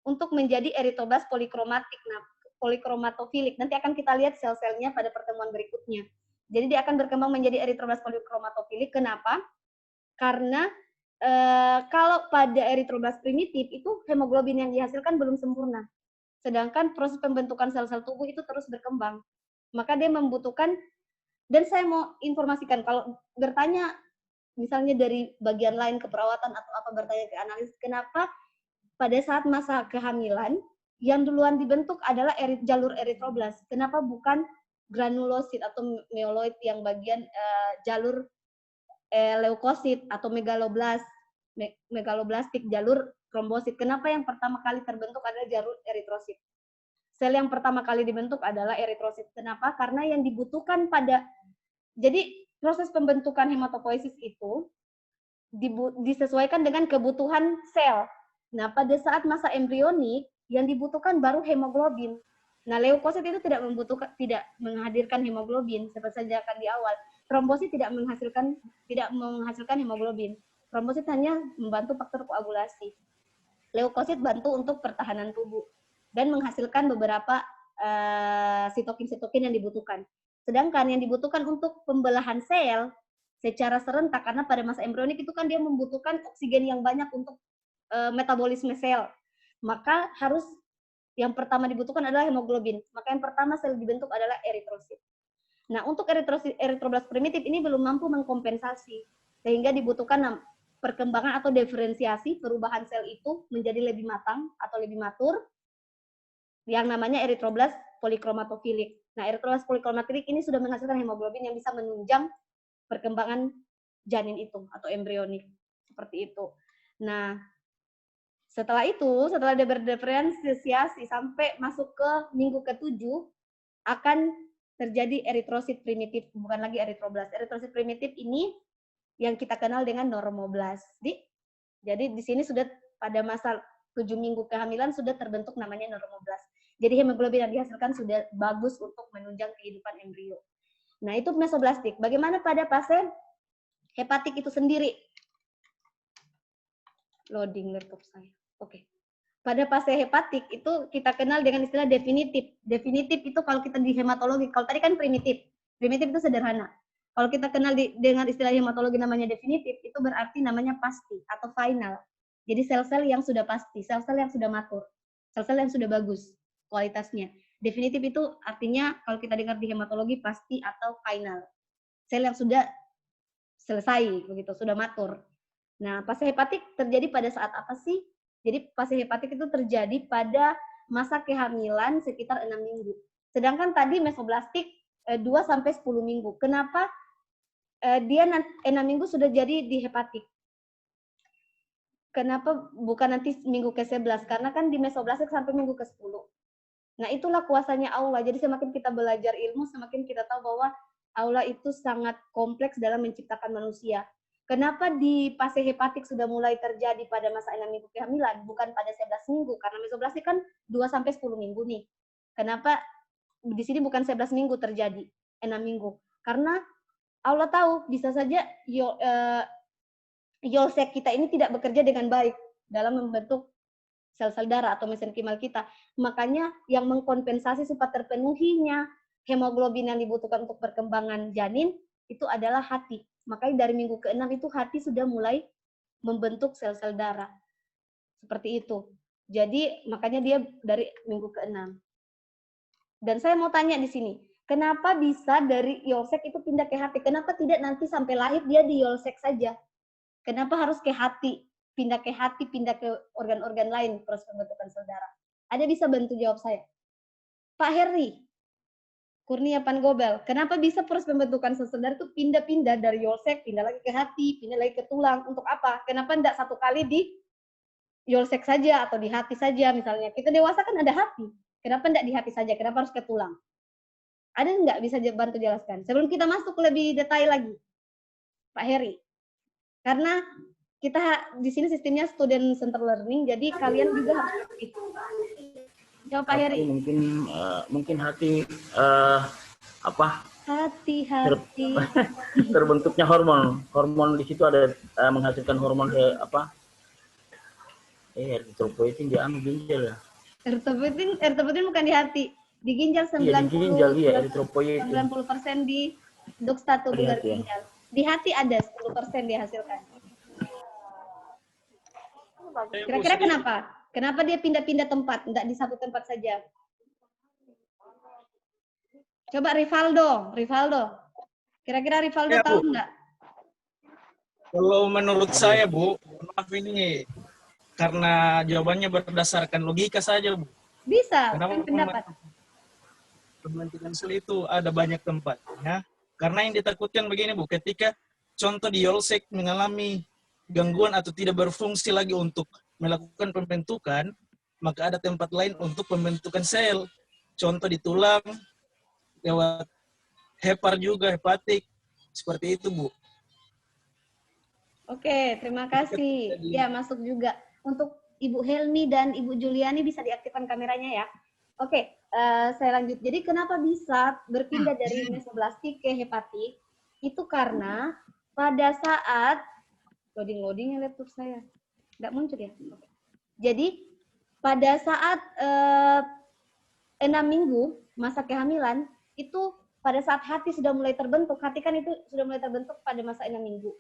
untuk menjadi eritroblas polikromatik. Nah, polikromatofilik. Nanti akan kita lihat sel-selnya pada pertemuan berikutnya. Jadi dia akan berkembang menjadi eritroblas polikromatofilik. Kenapa? Karena kalau pada eritroblas primitif itu hemoglobin yang dihasilkan belum sempurna. Sedangkan proses pembentukan sel-sel tubuh itu terus berkembang. Maka dia membutuhkan, dan saya mau informasikan, kalau bertanya misalnya dari bagian lain keperawatan atau apa bertanya ke analis, kenapa pada saat masa kehamilan yang duluan dibentuk adalah jalur eritroblas? Kenapa bukan granulosit atau meoloid yang bagian jalur leukosit atau megaloblastik jalur trombosit. Kenapa yang pertama kali terbentuk adalah jarur eritrosit? Sel yang pertama kali dibentuk adalah eritrosit. Kenapa? Karena yang dibutuhkan jadi proses pembentukan hematopoiesis itu disesuaikan dengan kebutuhan sel. Nah, pada saat masa embrionik yang dibutuhkan baru hemoglobin. Nah, leukosit itu tidak menghadirkan hemoglobin seperti saja kan di awal. Trombosit tidak menghasilkan hemoglobin. Trombosit hanya membantu faktor koagulasi. Leukosit bantu untuk pertahanan tubuh dan menghasilkan beberapa sitokin-sitokin yang dibutuhkan. Sedangkan yang dibutuhkan untuk pembelahan sel secara serentak, karena pada masa embrionik itu kan dia membutuhkan oksigen yang banyak untuk metabolisme sel. Maka harus yang pertama dibutuhkan adalah hemoglobin. Maka yang pertama sel dibentuk adalah eritrosit. Nah, untuk eritroblast primitif ini belum mampu mengkompensasi, sehingga dibutuhkan perkembangan atau diferensiasi perubahan sel itu menjadi lebih matang atau lebih matur, yang namanya eritroblast polikromatofilic. Nah, eritroblast polikromatofilic ini sudah menghasilkan hemoglobin yang bisa menunjang perkembangan janin itu atau embrionik. Seperti itu. Nah, setelah dia berdiferensiasi sampai masuk ke minggu ke-7, akan terjadi eritrosit primitif, bukan lagi eritroblast. Eritrosit primitif ini yang kita kenal dengan normoblast. Jadi di sini sudah pada masa 7 minggu kehamilan sudah terbentuk namanya normoblast. Jadi hemoglobin yang dihasilkan sudah bagus untuk menunjang kehidupan embrio. Nah, itu mesoblastik. Bagaimana pada pasien hepatik itu sendiri? Loading laptop saya. Oke. Pada fase hepatik itu kita kenal dengan istilah definitif. Definitif itu kalau kita di hematologi, kalau tadi kan primitif. Primitif itu sederhana. Kalau kita kenal dengan istilah hematologi namanya definitif, itu berarti namanya pasti atau final. Jadi sel-sel yang sudah pasti, sel-sel yang sudah matur, sel-sel yang sudah bagus kualitasnya. Definitif itu artinya kalau kita dengar di hematologi pasti atau final. Sel yang sudah selesai, begitu, sudah matur. Nah, fase hepatik terjadi pada saat apa sih? Jadi fase hepatik itu terjadi pada masa kehamilan sekitar 6 minggu. Sedangkan tadi mesoblastik 2-10 minggu. Kenapa dia 6 minggu sudah jadi di hepatik? Kenapa bukan nanti minggu ke-11? Karena kan di mesoblastik sampai minggu ke-10. Nah, itulah kuasanya Allah. Jadi semakin kita belajar ilmu, semakin kita tahu bahwa Allah itu sangat kompleks dalam menciptakan manusia. Kenapa di fase hepatik sudah mulai terjadi pada masa 6 minggu kehamilan, bukan pada 11 minggu? Karena mesoblastik kan 2-10 minggu nih. Kenapa di sini bukan 11 minggu terjadi, 6 minggu? Karena Allah tahu bisa saja yolsek kita ini tidak bekerja dengan baik dalam membentuk sel-sel darah atau mesenkimia kita. Makanya yang mengkompensasi supaya terpenuhinya hemoglobin yang dibutuhkan untuk perkembangan janin itu adalah hati. Makanya dari minggu ke-6 itu hati sudah mulai membentuk sel-sel darah. Seperti itu. Jadi makanya dia dari minggu ke-6. Dan saya mau tanya di sini, kenapa bisa dari yolsek itu pindah ke hati? Kenapa tidak nanti sampai lahir dia di yolsek saja? Kenapa harus ke hati? Pindah ke hati, pindah ke organ-organ lain proses pembentukan sel darah. Ada bisa bantu jawab saya? Pak Heri, Kurnia Pangobel, kenapa bisa proses pembentukan sel darah itu pindah-pindah dari yolsek, pindah lagi ke hati, pindah lagi ke tulang? Untuk apa? Kenapa tidak satu kali di yolsek saja atau di hati saja misalnya? Kita dewasa kan ada hati. Kenapa tidak di hati saja? Kenapa harus ke tulang? Ada nggak bisa bantu jelaskan? Sebelum kita masuk lebih detail lagi, Pak Heri. Karena kita di sini sistemnya student center learning, jadi kalian juga harus aktif. Coba Pak Heri. Mungkin hati Hati. terbentuknya hormon di situ ada menghasilkan hormon eritropoietin di ginjal ya. Eritropoietin bukan di hati, di ginjal 90%. Iya, di ginjal ya, eritropoietin. 90% di ducta tubular ginjal. Di hati ada 10% dihasilkan. Kira-kira kenapa? Kenapa dia pindah-pindah tempat, tidak di satu tempat saja? Coba Rivaldo. Kira-kira Rivaldo tahu nggak? Kalau menurut saya, Bu, maaf ini karena jawabannya berdasarkan logika saja, Bu. Bisa, kenapa pendapat. Pembentukan sel itu ada banyak tempatnya. Karena yang ditakutkan begini, Bu, ketika contoh di yolsek mengalami gangguan atau tidak berfungsi lagi untuk melakukan pembentukan, maka ada tempat lain untuk pembentukan sel. Contoh di tulang, lewat hepar juga, hepatik. Seperti itu, Bu. Oke, terima kasih. Ya, masuk juga. Untuk Ibu Helmi dan Ibu Juliani bisa diaktifkan kameranya ya. Oke, saya lanjut. Jadi kenapa bisa berpindah dari mesoblastik ke hepatik? Itu karena pada saat loading-loadingnya laptop saya nggak muncul ya. Oke. Jadi pada saat 6 minggu masa kehamilan itu pada saat hati sudah mulai terbentuk, hati kan itu sudah mulai terbentuk pada masa 6 minggu.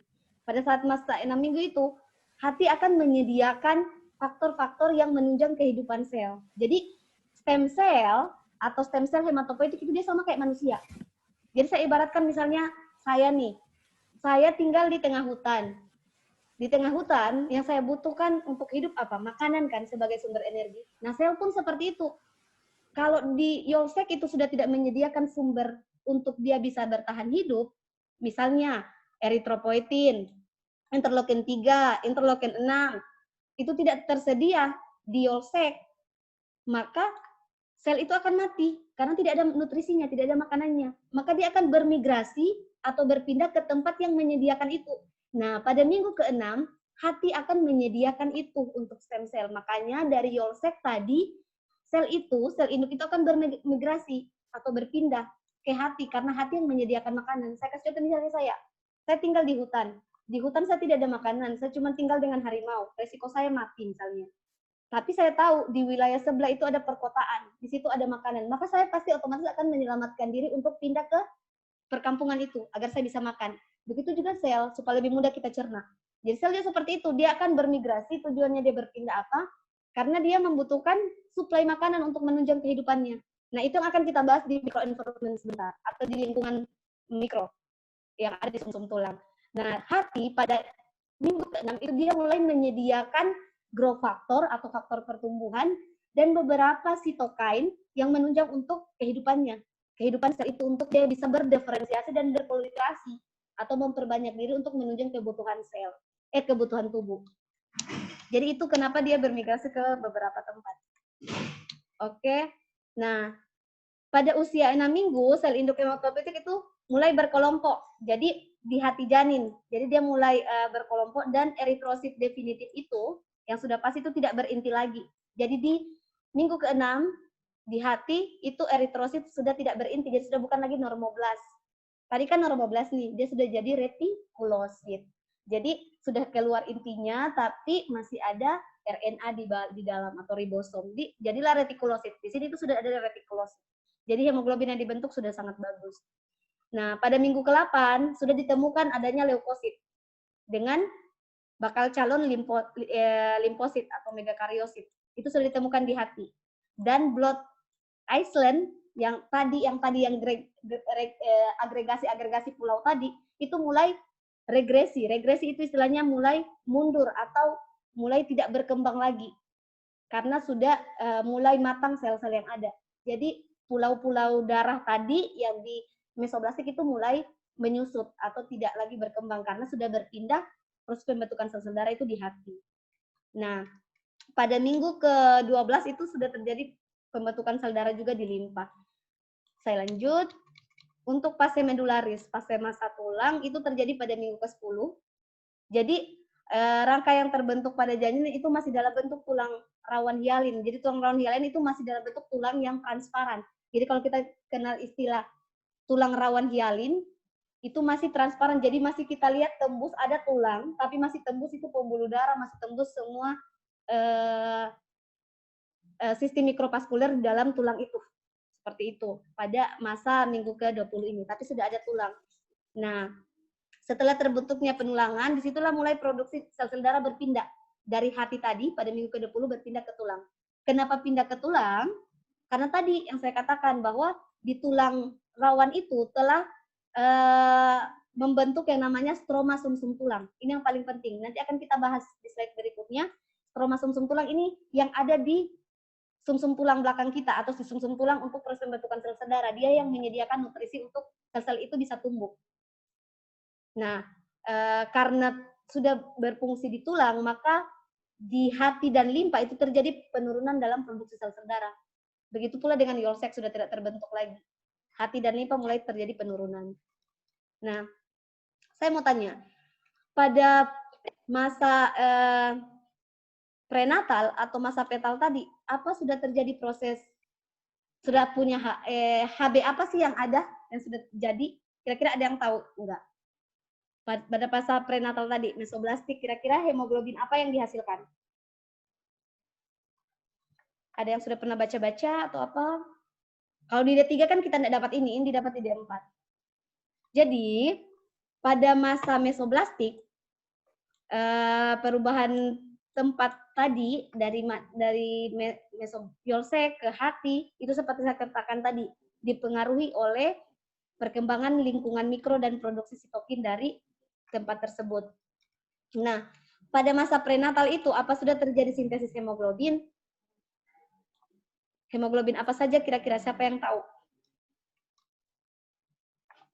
Pada saat masa 6 minggu itu, hati akan menyediakan faktor-faktor yang menunjang kehidupan sel. Jadi stem cell atau stem cell hematopoietik itu dia sama kayak manusia. Jadi saya ibaratkan misalnya saya nih, saya tinggal di tengah hutan. Di tengah hutan yang saya butuhkan untuk hidup apa? Makanan kan sebagai sumber energi. Nah sel pun seperti itu. Kalau di Yolsek itu sudah tidak menyediakan sumber untuk dia bisa bertahan hidup, misalnya eritropoietin, interleukin 3, interleukin 6, itu tidak tersedia di Yolsek, maka sel itu akan mati karena tidak ada nutrisinya, tidak ada makanannya. Maka dia akan bermigrasi atau berpindah ke tempat yang menyediakan itu. Nah, pada minggu ke-6, hati akan menyediakan itu untuk stem cell. Makanya dari Yolsek tadi, sel induk itu akan bermigrasi atau berpindah ke hati karena hati yang menyediakan makanan. Saya kasih contoh misalnya saya tinggal di hutan. Di hutan saya tidak ada makanan, saya cuma tinggal dengan harimau. Resiko saya mati misalnya. Tapi saya tahu di wilayah sebelah itu ada perkotaan, di situ ada makanan. Maka saya pasti otomatis akan menyelamatkan diri untuk pindah ke perkampungan itu agar saya bisa makan. Begitu juga sel supaya lebih mudah kita cerna. Jadi sel dia seperti itu, dia akan bermigrasi, tujuannya dia berpindah apa? Karena dia membutuhkan suplai makanan untuk menunjang kehidupannya. Nah, itu yang akan kita bahas di microenvironment sebentar atau di lingkungan mikro yang ada di sumsum tulang. Nah, hati pada minggu ke-6 itu dia mulai menyediakan growth factor atau faktor pertumbuhan dan beberapa sitokain yang menunjang untuk kehidupannya. Kehidupan sel itu untuk dia bisa berdiferensiasi dan berproliferasi atau memperbanyak diri untuk menunjang kebutuhan sel, kebutuhan tubuh. Jadi itu kenapa dia bermigrasi ke beberapa tempat. Oke. Nah, pada usia 6 minggu sel induk hematopoietik itu mulai berkelompok. Jadi di hati janin. Jadi dia mulai berkelompok dan eritrosit definitif itu yang sudah pasti itu tidak berinti lagi. Jadi di minggu ke-6 di hati itu eritrosit sudah tidak berinti, jadi sudah bukan lagi normoblas. Tadi kan normoblas nih, dia sudah jadi retikulosit. Jadi sudah keluar intinya, tapi masih ada RNA di dalam atau ribosom. Jadilah retikulosit. Di sini itu sudah ada retikulosit. Jadi hemoglobin yang dibentuk sudah sangat bagus. Nah, pada minggu ke-8 sudah ditemukan adanya leukosit dengan bakal calon limfosit atau megakariosit. Itu sudah ditemukan di hati. Dan blood island yang tadi agregasi pulau tadi itu mulai regresi. Regresi itu istilahnya mulai mundur atau mulai tidak berkembang lagi karena sudah mulai matang sel-sel yang ada. Jadi pulau-pulau darah tadi yang di mesoblastik itu mulai menyusut atau tidak lagi berkembang karena sudah berpindah proses pembentukan sel-sel darah itu di hati. Nah, pada minggu ke-12 itu sudah terjadi pembentukan sel darah juga di limpa. Saya lanjut. Untuk fase medularis, fase massa tulang itu terjadi pada minggu ke-10. Jadi rangka yang terbentuk pada janin itu masih dalam bentuk tulang rawan hialin. Jadi tulang rawan hialin itu masih dalam bentuk tulang yang transparan. Jadi kalau kita kenal istilah tulang rawan hialin, itu masih transparan. Jadi masih kita lihat tembus ada tulang, tapi masih tembus itu pembuluh darah, masih tembus semua sistem mikrovaskuler di dalam tulang itu. Seperti itu pada masa minggu ke-20 ini, tapi sudah ada tulang. Nah, setelah terbentuknya penulangan, disitulah mulai produksi sel-sel darah berpindah dari hati tadi pada minggu ke-20 berpindah ke tulang. Kenapa pindah ke tulang? Karena tadi yang saya katakan bahwa di tulang rawan itu telah membentuk yang namanya stroma sumsum tulang. Ini yang paling penting. Nanti akan kita bahas di slide berikutnya. Stroma sumsum tulang ini yang ada di sumsum tulang belakang kita atau si sumsum tulang untuk proses pembentukan sel-sel darah. Dia yang menyediakan nutrisi untuk sel-sel itu bisa tumbuh. Nah, karena sudah berfungsi di tulang, maka di hati dan limpa itu terjadi penurunan dalam produksi sel darah. Begitu pula dengan Yolsek sudah tidak terbentuk lagi. Hati dan limpa mulai terjadi penurunan. Nah, saya mau tanya, pada masa prenatal atau masa fetal tadi, apa sudah terjadi proses, sudah punya HB apa sih yang ada, yang sudah jadi? Kira-kira ada yang tahu? Enggak. Pada masa prenatal tadi, mesoblastik, kira-kira hemoglobin apa yang dihasilkan? Ada yang sudah pernah baca-baca atau apa? Kalau di D3 kan kita tidak dapat ini didapat di D4. Jadi, pada masa mesoblastik, perubahan tempat tadi dari Yolsek ke hati, itu seperti saya katakan tadi, dipengaruhi oleh perkembangan lingkungan mikro dan produksi sitokin dari tempat tersebut. Nah, pada masa prenatal itu, apa sudah terjadi sintesis hemoglobin? Hemoglobin apa saja kira-kira, siapa yang tahu?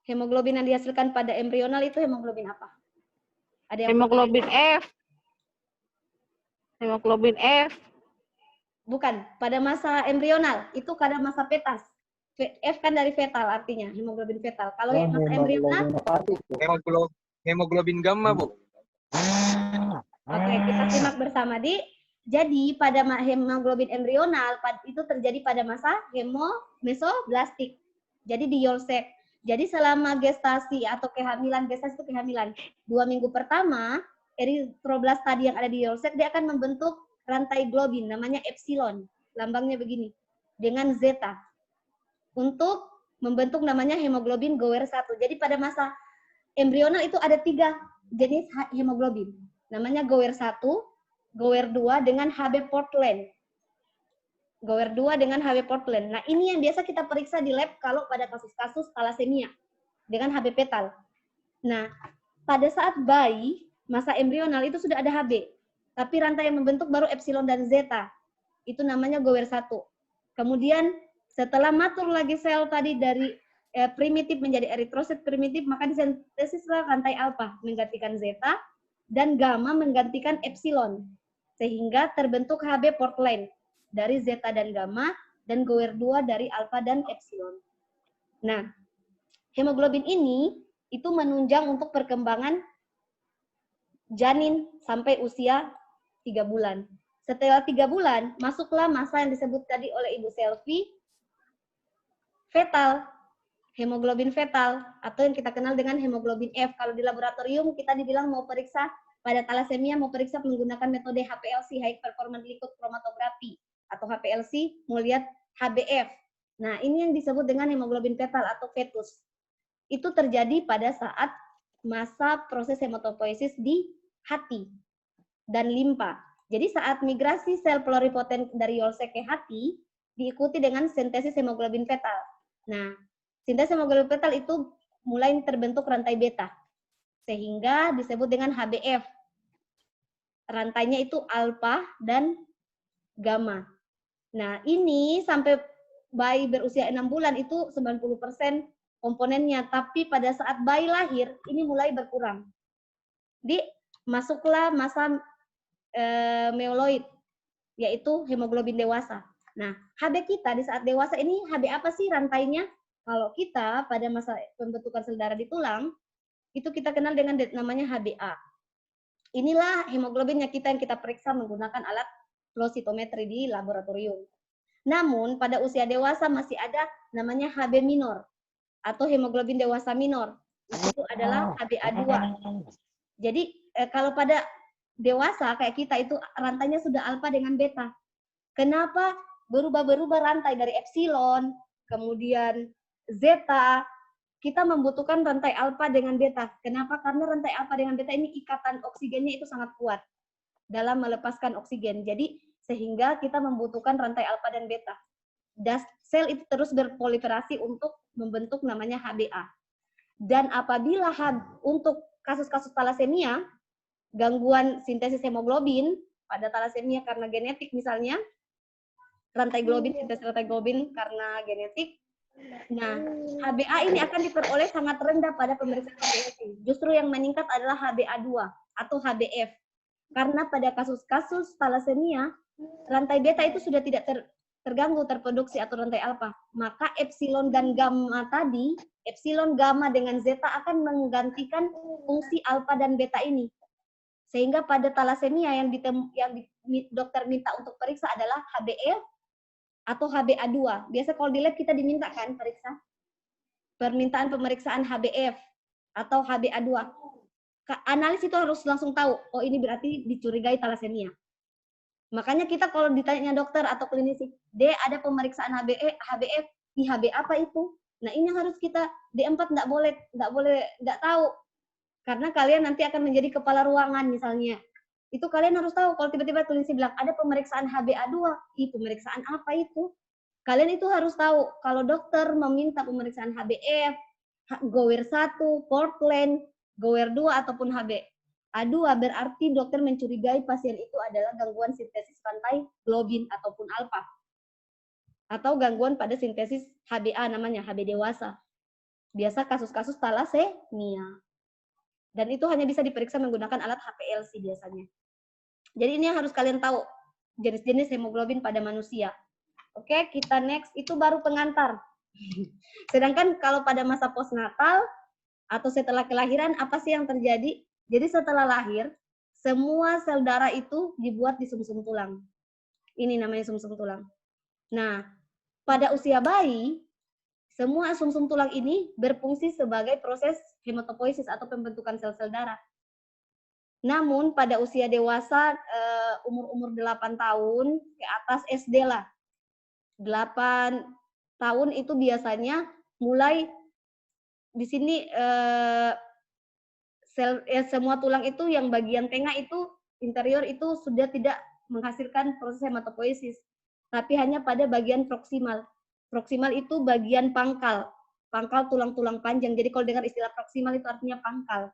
Hemoglobin yang dihasilkan pada embrional itu hemoglobin apa? Ada yang Hemoglobin F. Hemoglobin F. Bukan, pada masa embrional, itu pada masa fetas. F kan dari fetal artinya, hemoglobin fetal. Kalau masa embrional, hemoglobin gamma, Bu. Oke, kita simak bersama, Di. Jadi pada hemoglobin embrional itu terjadi pada masa mesoblastik. Jadi di Yolsek. Jadi selama gestasi atau kehamilan, gestasi itu kehamilan, 2 minggu pertama, eritroblast tadi yang ada di Yolsek, dia akan membentuk rantai globin, namanya epsilon, lambangnya begini, dengan zeta, untuk membentuk namanya hemoglobin Gower 1. Jadi pada masa embrional itu ada 3 jenis hemoglobin, namanya Gower 1, Gower 2 dengan HB Portland. Gower 2 dengan HB Portland. Nah, ini yang biasa kita periksa di lab kalau pada kasus-kasus thalassemia dengan HB fetal. Nah, pada saat bayi, masa embrional itu sudah ada HB. Tapi rantai yang membentuk baru epsilon dan zeta. Itu namanya Gower 1. Kemudian, setelah matur lagi sel tadi dari primitif menjadi eritrosit primitif, maka disintesislah rantai alfa menggantikan zeta, dan gamma menggantikan epsilon. Sehingga terbentuk HB Portland dari zeta dan gamma, dan Gower 2 dari alfa dan epsilon. Nah, hemoglobin ini itu menunjang untuk perkembangan janin sampai usia 3 bulan. Setelah 3 bulan, masuklah masa yang disebut tadi oleh Ibu Selvi, fetal, hemoglobin fetal, atau yang kita kenal dengan hemoglobin F. Kalau di laboratorium kita dibilang mau periksa pada thalassemia, mau periksa menggunakan metode HPLC, High Performance Liquid Chromatography, atau HPLC, mau lihat HBF. Nah, ini yang disebut dengan hemoglobin fetal atau fetus. Itu terjadi pada saat masa proses hematopoiesis di hati dan limpa. Jadi saat migrasi sel pluripoten dari Yolsek ke hati, diikuti dengan sintesis hemoglobin fetal. Nah, sintesis hemoglobin fetal itu mulai terbentuk rantai beta, sehingga disebut dengan HBF. Rantainya itu alfa dan gamma. Nah, ini sampai bayi berusia 6 bulan itu 90% komponennya, tapi pada saat bayi lahir ini mulai berkurang. Masuklah masa meoloid, yaitu hemoglobin dewasa. Nah, HB kita di saat dewasa ini HB apa sih rantainya? Kalau kita pada masa pembentukan sel darah di tulang, itu kita kenal dengan namanya HBA. Inilah hemoglobinnya kita yang kita periksa menggunakan alat flow cytometry di laboratorium. Namun pada usia dewasa masih ada namanya HB minor atau hemoglobin dewasa minor. Itu adalah HbA2. Jadi kalau pada dewasa kayak kita itu rantainya sudah alfa dengan beta. Kenapa berubah-berubah rantai dari epsilon, kemudian zeta, kita membutuhkan rantai alfa dengan beta. Kenapa? Karena rantai alfa dengan beta ini ikatan oksigennya itu sangat kuat dalam melepaskan oksigen. Jadi sehingga kita membutuhkan rantai alfa dan beta. Dan sel itu terus berproliferasi untuk membentuk namanya HBA. Dan apabila untuk kasus-kasus thalassemia, gangguan sintesis hemoglobin pada thalassemia karena genetik misalnya, rantai globin, sintesis rantai globin karena genetik. Nah, HBA ini akan diperoleh sangat rendah pada pemeriksaan HPLC. Justru yang meningkat adalah HbA2 atau HbF. Karena pada kasus-kasus thalassemia, rantai beta itu sudah tidak terganggu terproduksi atau rantai alfa. Maka epsilon dan gamma tadi, epsilon, gamma dengan zeta akan menggantikan fungsi alfa dan beta ini. Sehingga pada thalassemia yang dokter minta untuk periksa adalah HbF atau HbA2. Biasa kalau di lab kita diminta kan periksa. Permintaan pemeriksaan HbF atau HbA2. Analis itu harus langsung tahu, oh ini berarti dicurigai thalassemia. Makanya kita kalau ditanya dokter atau klinisi, ada pemeriksaan HbF, IHB apa itu? Nah ini yang harus kita, D4 nggak tahu. Karena kalian nanti akan menjadi kepala ruangan misalnya. Itu kalian harus tahu, kalau tiba-tiba klinisi bilang, ada pemeriksaan HbA2, pemeriksaan apa itu? Kalian itu harus tahu, kalau dokter meminta pemeriksaan HbF, Gower 1, Portland, Gower 2, ataupun HbA2, berarti dokter mencurigai pasien itu adalah gangguan sintesis rantai globin ataupun alfa. Atau gangguan pada sintesis HbA namanya, Hb dewasa. Biasa kasus-kasus thalassemia. Dan itu hanya bisa diperiksa menggunakan alat HPLC biasanya. Jadi ini yang harus kalian tahu, jenis-jenis hemoglobin pada manusia. Oke, kita next, itu baru pengantar. Sedangkan kalau pada masa postnatal atau setelah kelahiran, apa sih yang terjadi? Jadi setelah lahir, semua sel darah itu dibuat di sumsum tulang. Ini namanya sumsum tulang. Nah, pada usia bayi, semua sumsum tulang ini berfungsi sebagai proses hematopoiesis atau pembentukan sel-sel darah. Namun pada usia dewasa, umur-umur 8 tahun ke atas SD lah. 8 tahun itu biasanya mulai di sini semua tulang itu yang bagian tengah itu, interior itu sudah tidak menghasilkan proses hematopoiesis, tapi hanya pada bagian proksimal. Proksimal itu bagian pangkal tulang-tulang panjang. Jadi kalau dengar istilah proksimal itu artinya pangkal.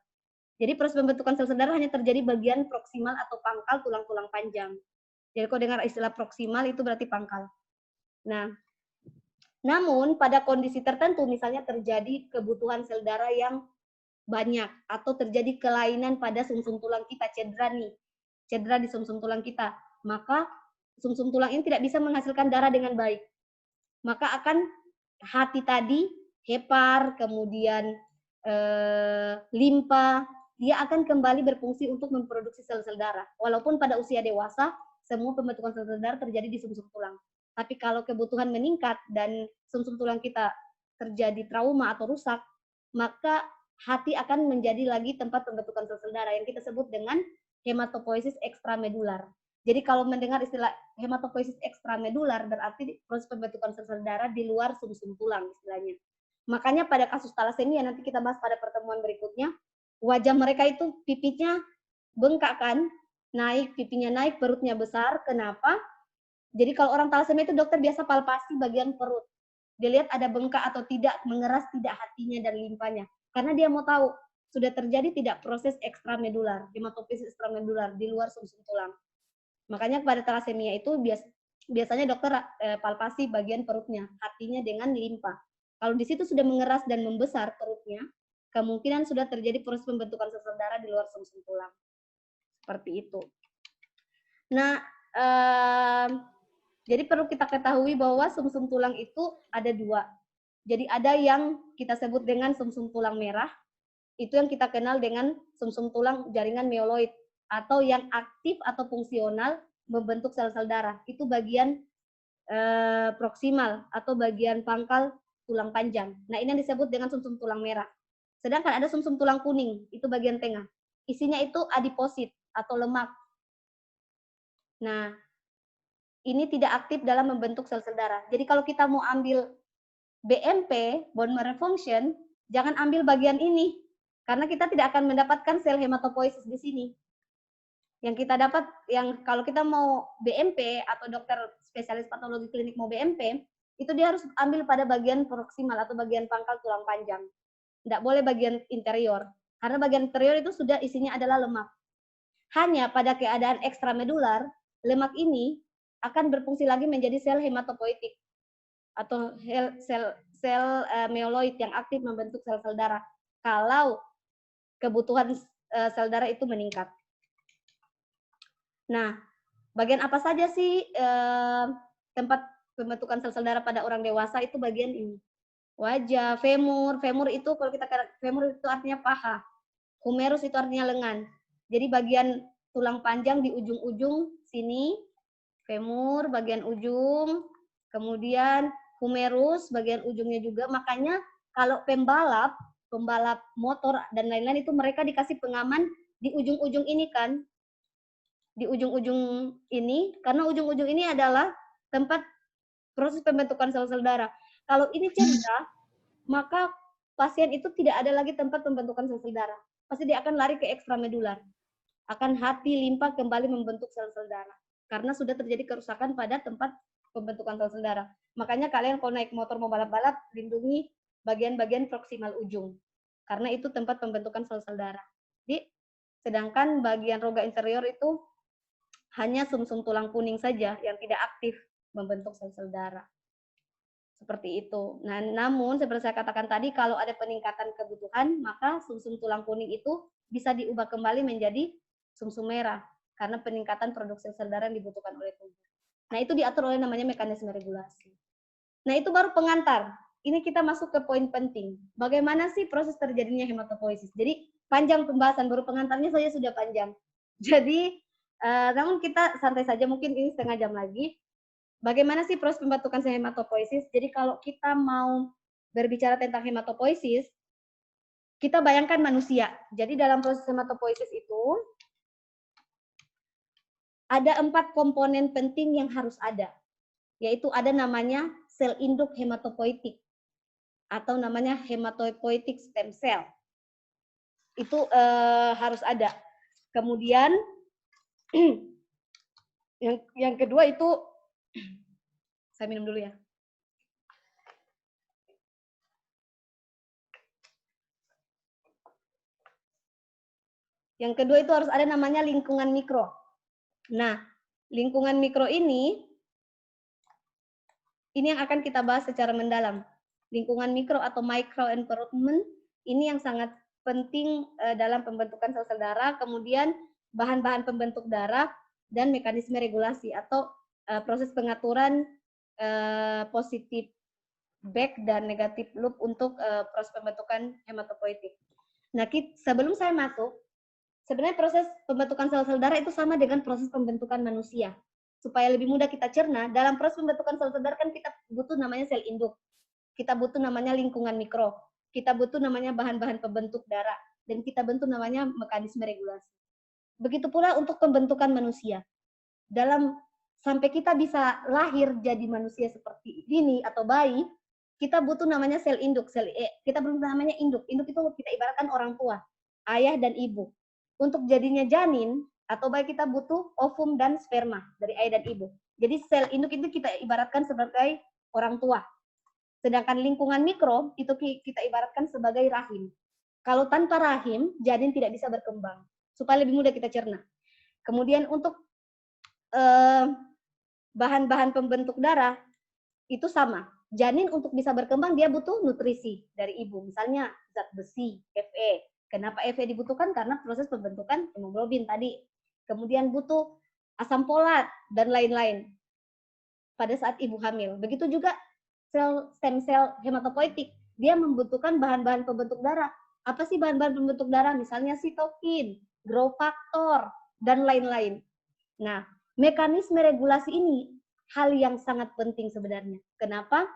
Jadi proses pembentukan sel darah hanya terjadi bagian proksimal atau pangkal tulang-tulang panjang. Jadi kalau dengar istilah proksimal itu berarti pangkal. Nah, namun pada kondisi tertentu, misalnya terjadi kebutuhan sel darah yang banyak atau terjadi kelainan pada sumsum tulang kita, cedera di sumsum tulang kita, maka sumsum tulang ini tidak bisa menghasilkan darah dengan baik. Maka akan hati tadi, hepar, kemudian limpa, dia akan kembali berfungsi untuk memproduksi sel-sel darah. Walaupun pada usia dewasa, semua pembentukan sel-sel darah terjadi di sumsum tulang. Tapi kalau kebutuhan meningkat dan sumsum tulang kita terjadi trauma atau rusak, maka hati akan menjadi lagi tempat pembentukan sel-sel darah yang kita sebut dengan hematopoiesis ekstramedular. Jadi kalau mendengar istilah hematopoiesis ekstramedular, berarti proses pembentukan sel-sel darah di luar sumsum tulang istilahnya. Makanya pada kasus thalassemia, nanti kita bahas pada pertemuan berikutnya, wajah mereka itu pipinya bengkak kan, pipinya naik, perutnya besar. Kenapa? Jadi kalau orang thalassemia itu dokter biasa palpasi bagian perut. Dia lihat ada bengkak atau tidak, mengeras tidak hatinya dan limpanya. Karena dia mau tahu, sudah terjadi tidak proses ekstramedular, hematopoiesis ekstramedular di luar sumsum tulang. Makanya pada thalassemia itu biasanya dokter palpasi bagian perutnya, hatinya dengan limpa. Kalau di situ sudah mengeras dan membesar perutnya, kemungkinan sudah terjadi proses pembentukan sel darah di luar sumsum tulang. Seperti itu. Nah, jadi perlu kita ketahui bahwa sumsum tulang itu ada 2. Jadi ada yang kita sebut dengan sumsum tulang merah, itu yang kita kenal dengan sumsum tulang jaringan mieloid, atau yang aktif atau fungsional membentuk sel-sel darah. Itu bagian proksimal atau bagian pangkal tulang panjang. Nah, ini yang disebut dengan sumsum tulang merah. Sedangkan ada sumsum tulang kuning, itu bagian tengah. Isinya itu adiposit atau lemak. Nah, ini tidak aktif dalam membentuk sel-sel darah. Jadi kalau kita mau ambil BMP, bone marrow function, jangan ambil bagian ini. Karena kita tidak akan mendapatkan sel hematopoiesis di sini. Yang kita dapat, yang kalau kita mau BMP atau dokter spesialis patologi klinik mau BMP, itu dia harus ambil pada bagian proksimal atau bagian pangkal tulang panjang. Tidak boleh bagian interior. Karena bagian interior itu sudah isinya adalah lemak. Hanya pada keadaan ekstramedular, lemak ini akan berfungsi lagi menjadi sel hematopoietik atau sel mieloid yang aktif membentuk sel-sel darah. Kalau kebutuhan sel darah itu meningkat. Nah, bagian apa saja sih tempat pembentukan sel-sel darah pada orang dewasa? Itu bagian ini. Wajah, femur. Femur itu kalau kita femur itu artinya paha. Humerus itu artinya lengan. Jadi bagian tulang panjang di ujung-ujung sini, femur bagian ujung, kemudian humerus bagian ujungnya juga. Makanya kalau pembalap motor dan lain-lain itu mereka dikasih pengaman di ujung-ujung ini kan. Di ujung-ujung ini, karena ujung-ujung ini adalah tempat proses pembentukan sel-sel darah. Kalau ini cedera, maka pasien itu tidak ada lagi tempat pembentukan sel-sel darah. Pasti dia akan lari ke ekstramedular. Akan hati, limpa kembali membentuk sel-sel darah. Karena sudah terjadi kerusakan pada tempat pembentukan sel-sel darah. Makanya kalian kalau naik motor mau balap-balap, lindungi bagian-bagian proksimal ujung. Karena itu tempat pembentukan sel-sel darah. Jadi, sedangkan bagian rongga interior itu hanya sumsum tulang kuning saja yang tidak aktif membentuk sel-sel darah. Seperti itu. Nah, namun seperti saya katakan tadi, kalau ada peningkatan kebutuhan, maka sumsum tulang kuning itu bisa diubah kembali menjadi sumsum merah karena peningkatan produksi sel darah yang dibutuhkan oleh tubuh. Nah, itu diatur oleh namanya mekanisme regulasi. Nah, itu baru pengantar. Ini kita masuk ke poin penting. Bagaimana sih proses terjadinya hematopoiesis? Jadi, panjang pembahasan, baru pengantarnya saja sudah panjang. Jadi, namun kita santai saja, mungkin ini setengah jam lagi. Bagaimana sih proses pembentukan sel hematopoiesis? Jadi kalau kita mau berbicara tentang hematopoiesis, kita bayangkan manusia. Jadi dalam proses hematopoiesis itu ada 4 komponen penting yang harus ada, yaitu ada namanya sel induk hematopoietik atau namanya hematopoietic stem cell. Itu harus ada. Kemudian yang kedua itu, saya minum dulu ya. Yang kedua itu harus ada namanya lingkungan mikro. Nah, lingkungan mikro ini yang akan kita bahas secara mendalam. Lingkungan mikro atau micro environment ini yang sangat penting dalam pembentukan sel-sel darah, kemudian bahan-bahan pembentuk darah, dan mekanisme regulasi atau proses pengaturan positif back dan negatif loop untuk proses pembentukan hematopoietik. Nah, sebelum saya masuk, sebenarnya proses pembentukan sel-sel darah itu sama dengan proses pembentukan manusia. Supaya lebih mudah kita cerna, dalam proses pembentukan sel-sel darah kan kita butuh namanya sel induk. Kita butuh namanya lingkungan mikro. Kita butuh namanya bahan-bahan pembentuk darah. Dan kita butuh namanya mekanisme regulasi. Begitu pula untuk pembentukan manusia. Sampai kita bisa lahir jadi manusia seperti ini atau bayi, kita butuh namanya sel induk. Kita butuh namanya induk. Induk itu kita ibaratkan orang tua, ayah dan ibu. Untuk jadinya janin atau bayi kita butuh ovum dan sperma dari ayah dan ibu. Jadi sel induk itu kita ibaratkan sebagai orang tua. Sedangkan lingkungan mikro itu kita ibaratkan sebagai rahim. Kalau tanpa rahim, janin tidak bisa berkembang. Supaya lebih mudah kita cerna. Kemudian untuk bahan-bahan pembentuk darah itu sama. Janin untuk bisa berkembang dia butuh nutrisi dari ibu. Misalnya zat besi, Fe. Kenapa Fe dibutuhkan? Karena proses pembentukan hemoglobin tadi. Kemudian butuh asam folat dan lain-lain pada saat ibu hamil. Begitu juga stem cell hematopoietik. Dia membutuhkan bahan-bahan pembentuk darah. Apa sih bahan-bahan pembentuk darah? Misalnya sitokin, growth factor, dan lain-lain. Nah, mekanisme regulasi ini hal yang sangat penting sebenarnya. Kenapa?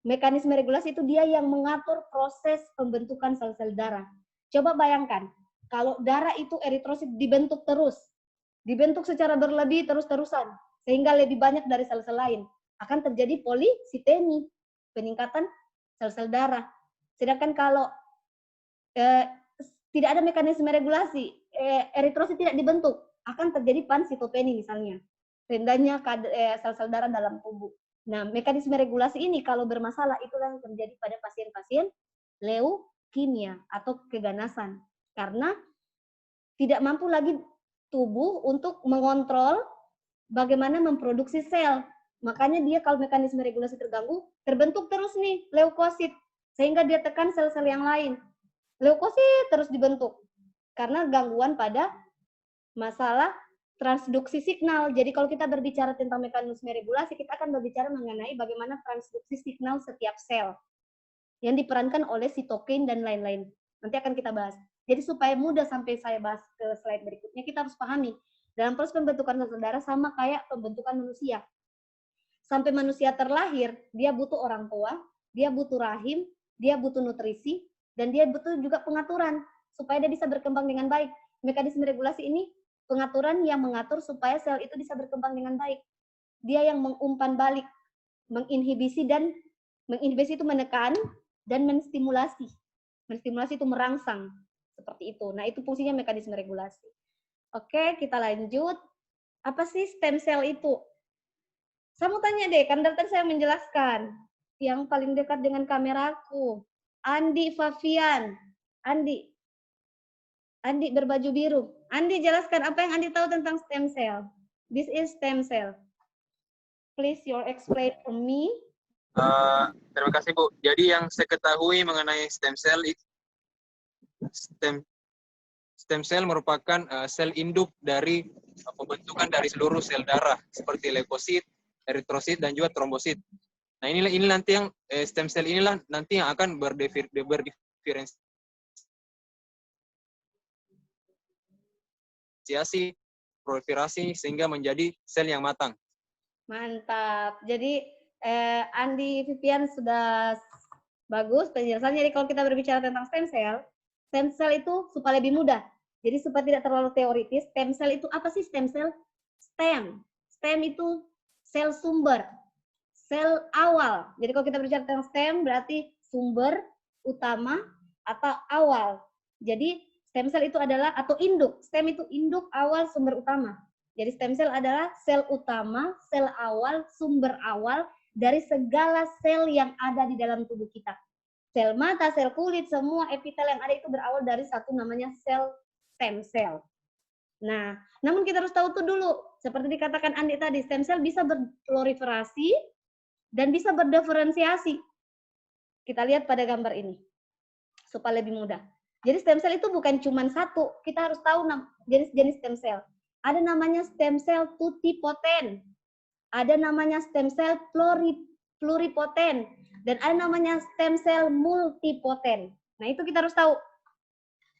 Mekanisme regulasi itu dia yang mengatur proses pembentukan sel-sel darah. Coba bayangkan, kalau darah itu eritrosit dibentuk terus, dibentuk secara berlebih terus-terusan, sehingga lebih banyak dari sel-sel lain, akan terjadi polisitemi, peningkatan sel-sel darah. Sedangkan kalau tidak ada mekanisme regulasi, eritrosit tidak dibentuk, akan terjadi pansitopeni misalnya, rendahnya sel-sel darah dalam tubuh. Nah, mekanisme regulasi ini kalau bermasalah itulah yang terjadi pada pasien-pasien leukemia atau keganasan. Karena tidak mampu lagi tubuh untuk mengontrol bagaimana memproduksi sel. Makanya dia kalau mekanisme regulasi terganggu, terbentuk terus nih leukosit. Sehingga dia tekan sel-sel yang lain. Leukosit terus dibentuk. Karena gangguan pada masalah transduksi signal. Jadi kalau kita berbicara tentang mekanisme regulasi, kita akan berbicara mengenai bagaimana transduksi signal setiap sel yang diperankan oleh sitokin dan lain-lain. Nanti akan kita bahas. Jadi supaya mudah sampai saya bahas ke slide berikutnya, kita harus pahami dalam proses pembentukan sel darah sama kayak pembentukan manusia. Sampai manusia terlahir, dia butuh orang tua, dia butuh rahim, dia butuh nutrisi, dan dia butuh juga pengaturan supaya dia bisa berkembang dengan baik. Mekanisme regulasi ini pengaturan yang mengatur supaya sel itu bisa berkembang dengan baik. Dia yang mengumpan balik, menginhibisi itu menekan dan menstimulasi. Menstimulasi itu merangsang, seperti itu. Nah, itu fungsinya mekanisme regulasi. Oke, kita lanjut. Apa sih stem cell itu? Saya mau tanya deh, kan dari tadi saya menjelaskan. Yang paling dekat dengan kameraku, Andi Fafian. Andi berbaju biru. Andi, jelaskan apa yang Andi tahu tentang stem cell. This is stem cell. Please, your explain for me. Terima kasih Bu. Jadi yang saya ketahui mengenai stem cell merupakan sel induk dari pembentukan dari seluruh sel darah seperti leukosit, eritrosit dan juga trombosit. Nah ini nanti yang stem cell inilah nanti yang akan berdiferensiasi, proliferasi sehingga menjadi sel yang matang. Mantap. Jadi Andi Vivian sudah bagus penjelasannya. Jadi kalau kita berbicara tentang stem cell itu supaya lebih mudah. Jadi supaya tidak terlalu teoritis, stem cell itu apa sih stem cell? Stem itu sel sumber, sel awal. Jadi kalau kita berbicara tentang stem berarti sumber utama atau awal. Jadi stem cell itu adalah atau induk. Stem itu induk, awal, sumber utama. Jadi stem cell adalah sel utama, sel awal, sumber awal dari segala sel yang ada di dalam tubuh kita. Sel mata, sel kulit, semua epitel yang ada itu berawal dari satu namanya sel stem cell. Nah, namun kita harus tahu tuh dulu, seperti dikatakan Andi tadi, stem cell bisa berproliferasi dan bisa berdiferensiasi. Kita lihat pada gambar ini, supaya lebih mudah. Jadi stem cell itu bukan cuma satu, kita harus tahu jenis-jenis stem cell. Ada namanya stem cell pluripotent, ada namanya stem cell pluripotent, dan ada namanya stem cell multipotent. Nah, itu kita harus tahu.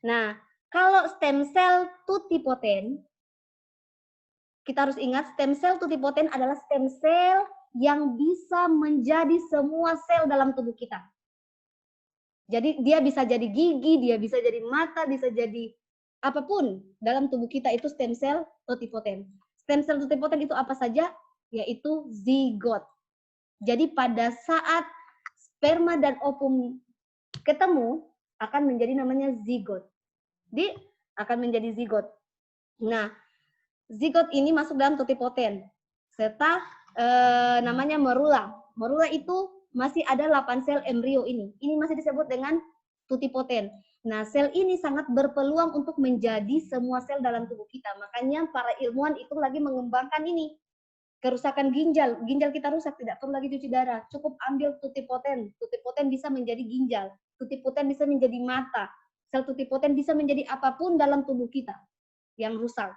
Nah, kalau stem cell pluripotent, kita harus ingat stem cell pluripotent adalah stem cell yang bisa menjadi semua sel dalam tubuh kita. Jadi dia bisa jadi gigi, dia bisa jadi mata, bisa jadi apapun dalam tubuh kita itu stem cell pluripotent. Stem cell pluripotent itu apa saja? Yaitu zigot. Jadi pada saat sperma dan ovum ketemu akan menjadi namanya zigot. Jadi akan menjadi zigot. Nah, zigot ini masuk dalam pluripotent serta namanya morula. Morula itu masih ada 8 sel embrio ini. Ini masih disebut dengan pluripotent. Nah, sel ini sangat berpeluang untuk menjadi semua sel dalam tubuh kita. Makanya para ilmuwan itu lagi mengembangkan ini. Kerusakan ginjal kita rusak, tidak perlu lagi cuci darah, cukup ambil pluripotent. Pluripotent bisa menjadi ginjal, pluripotent bisa menjadi mata, sel pluripotent bisa menjadi apapun dalam tubuh kita yang rusak.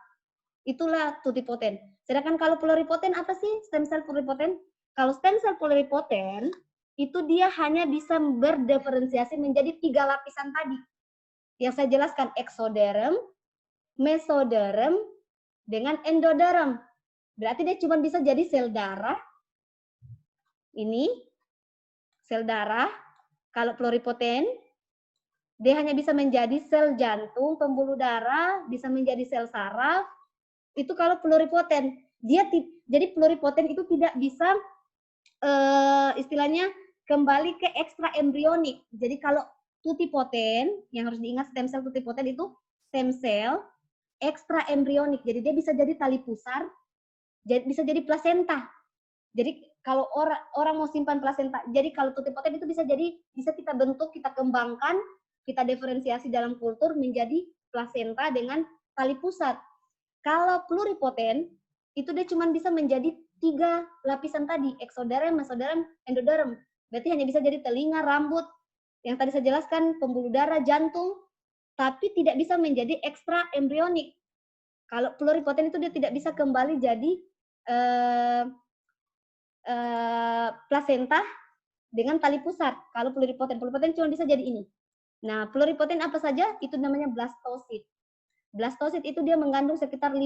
Itulah pluripotent. Sedangkan kalau pluripotent apa sih stem cell pluripotent? Kalau stem cell pluripotent itu dia hanya bisa berdiferensiasi menjadi 3 lapisan tadi. Yang saya jelaskan, eksoderm, mesoderm, dengan endoderm. Berarti dia cuma bisa jadi sel darah. Ini sel darah. Kalau pluripotent, dia hanya bisa menjadi sel jantung, pembuluh darah, bisa menjadi sel saraf. Itu kalau pluripotent. Jadi pluripotent itu tidak bisa istilahnya kembali ke ekstra embrionik. Jadi kalau pluripotent, yang harus diingat stem cell pluripotent itu stem cell ekstra embrionik. Jadi dia bisa jadi tali pusar, bisa jadi plasenta. Jadi kalau orang mau simpan plasenta, jadi kalau pluripotent itu bisa kita bentuk, kita kembangkan, kita diferensiasi dalam kultur menjadi plasenta dengan tali pusat. Kalau pluripotent itu dia cuma bisa menjadi 3 lapisan tadi, eksoderm, mesoderm, endoderm. Berarti hanya bisa jadi telinga, rambut, yang tadi saya jelaskan, pembuluh darah, jantung, tapi tidak bisa menjadi ekstra embrionik. Kalau pluripoten itu dia tidak bisa kembali jadi plasenta dengan tali pusat. Kalau pluripoten cuma bisa jadi ini. Nah, pluripoten apa saja? Itu namanya blastosit. Blastosit itu dia mengandung sekitar 50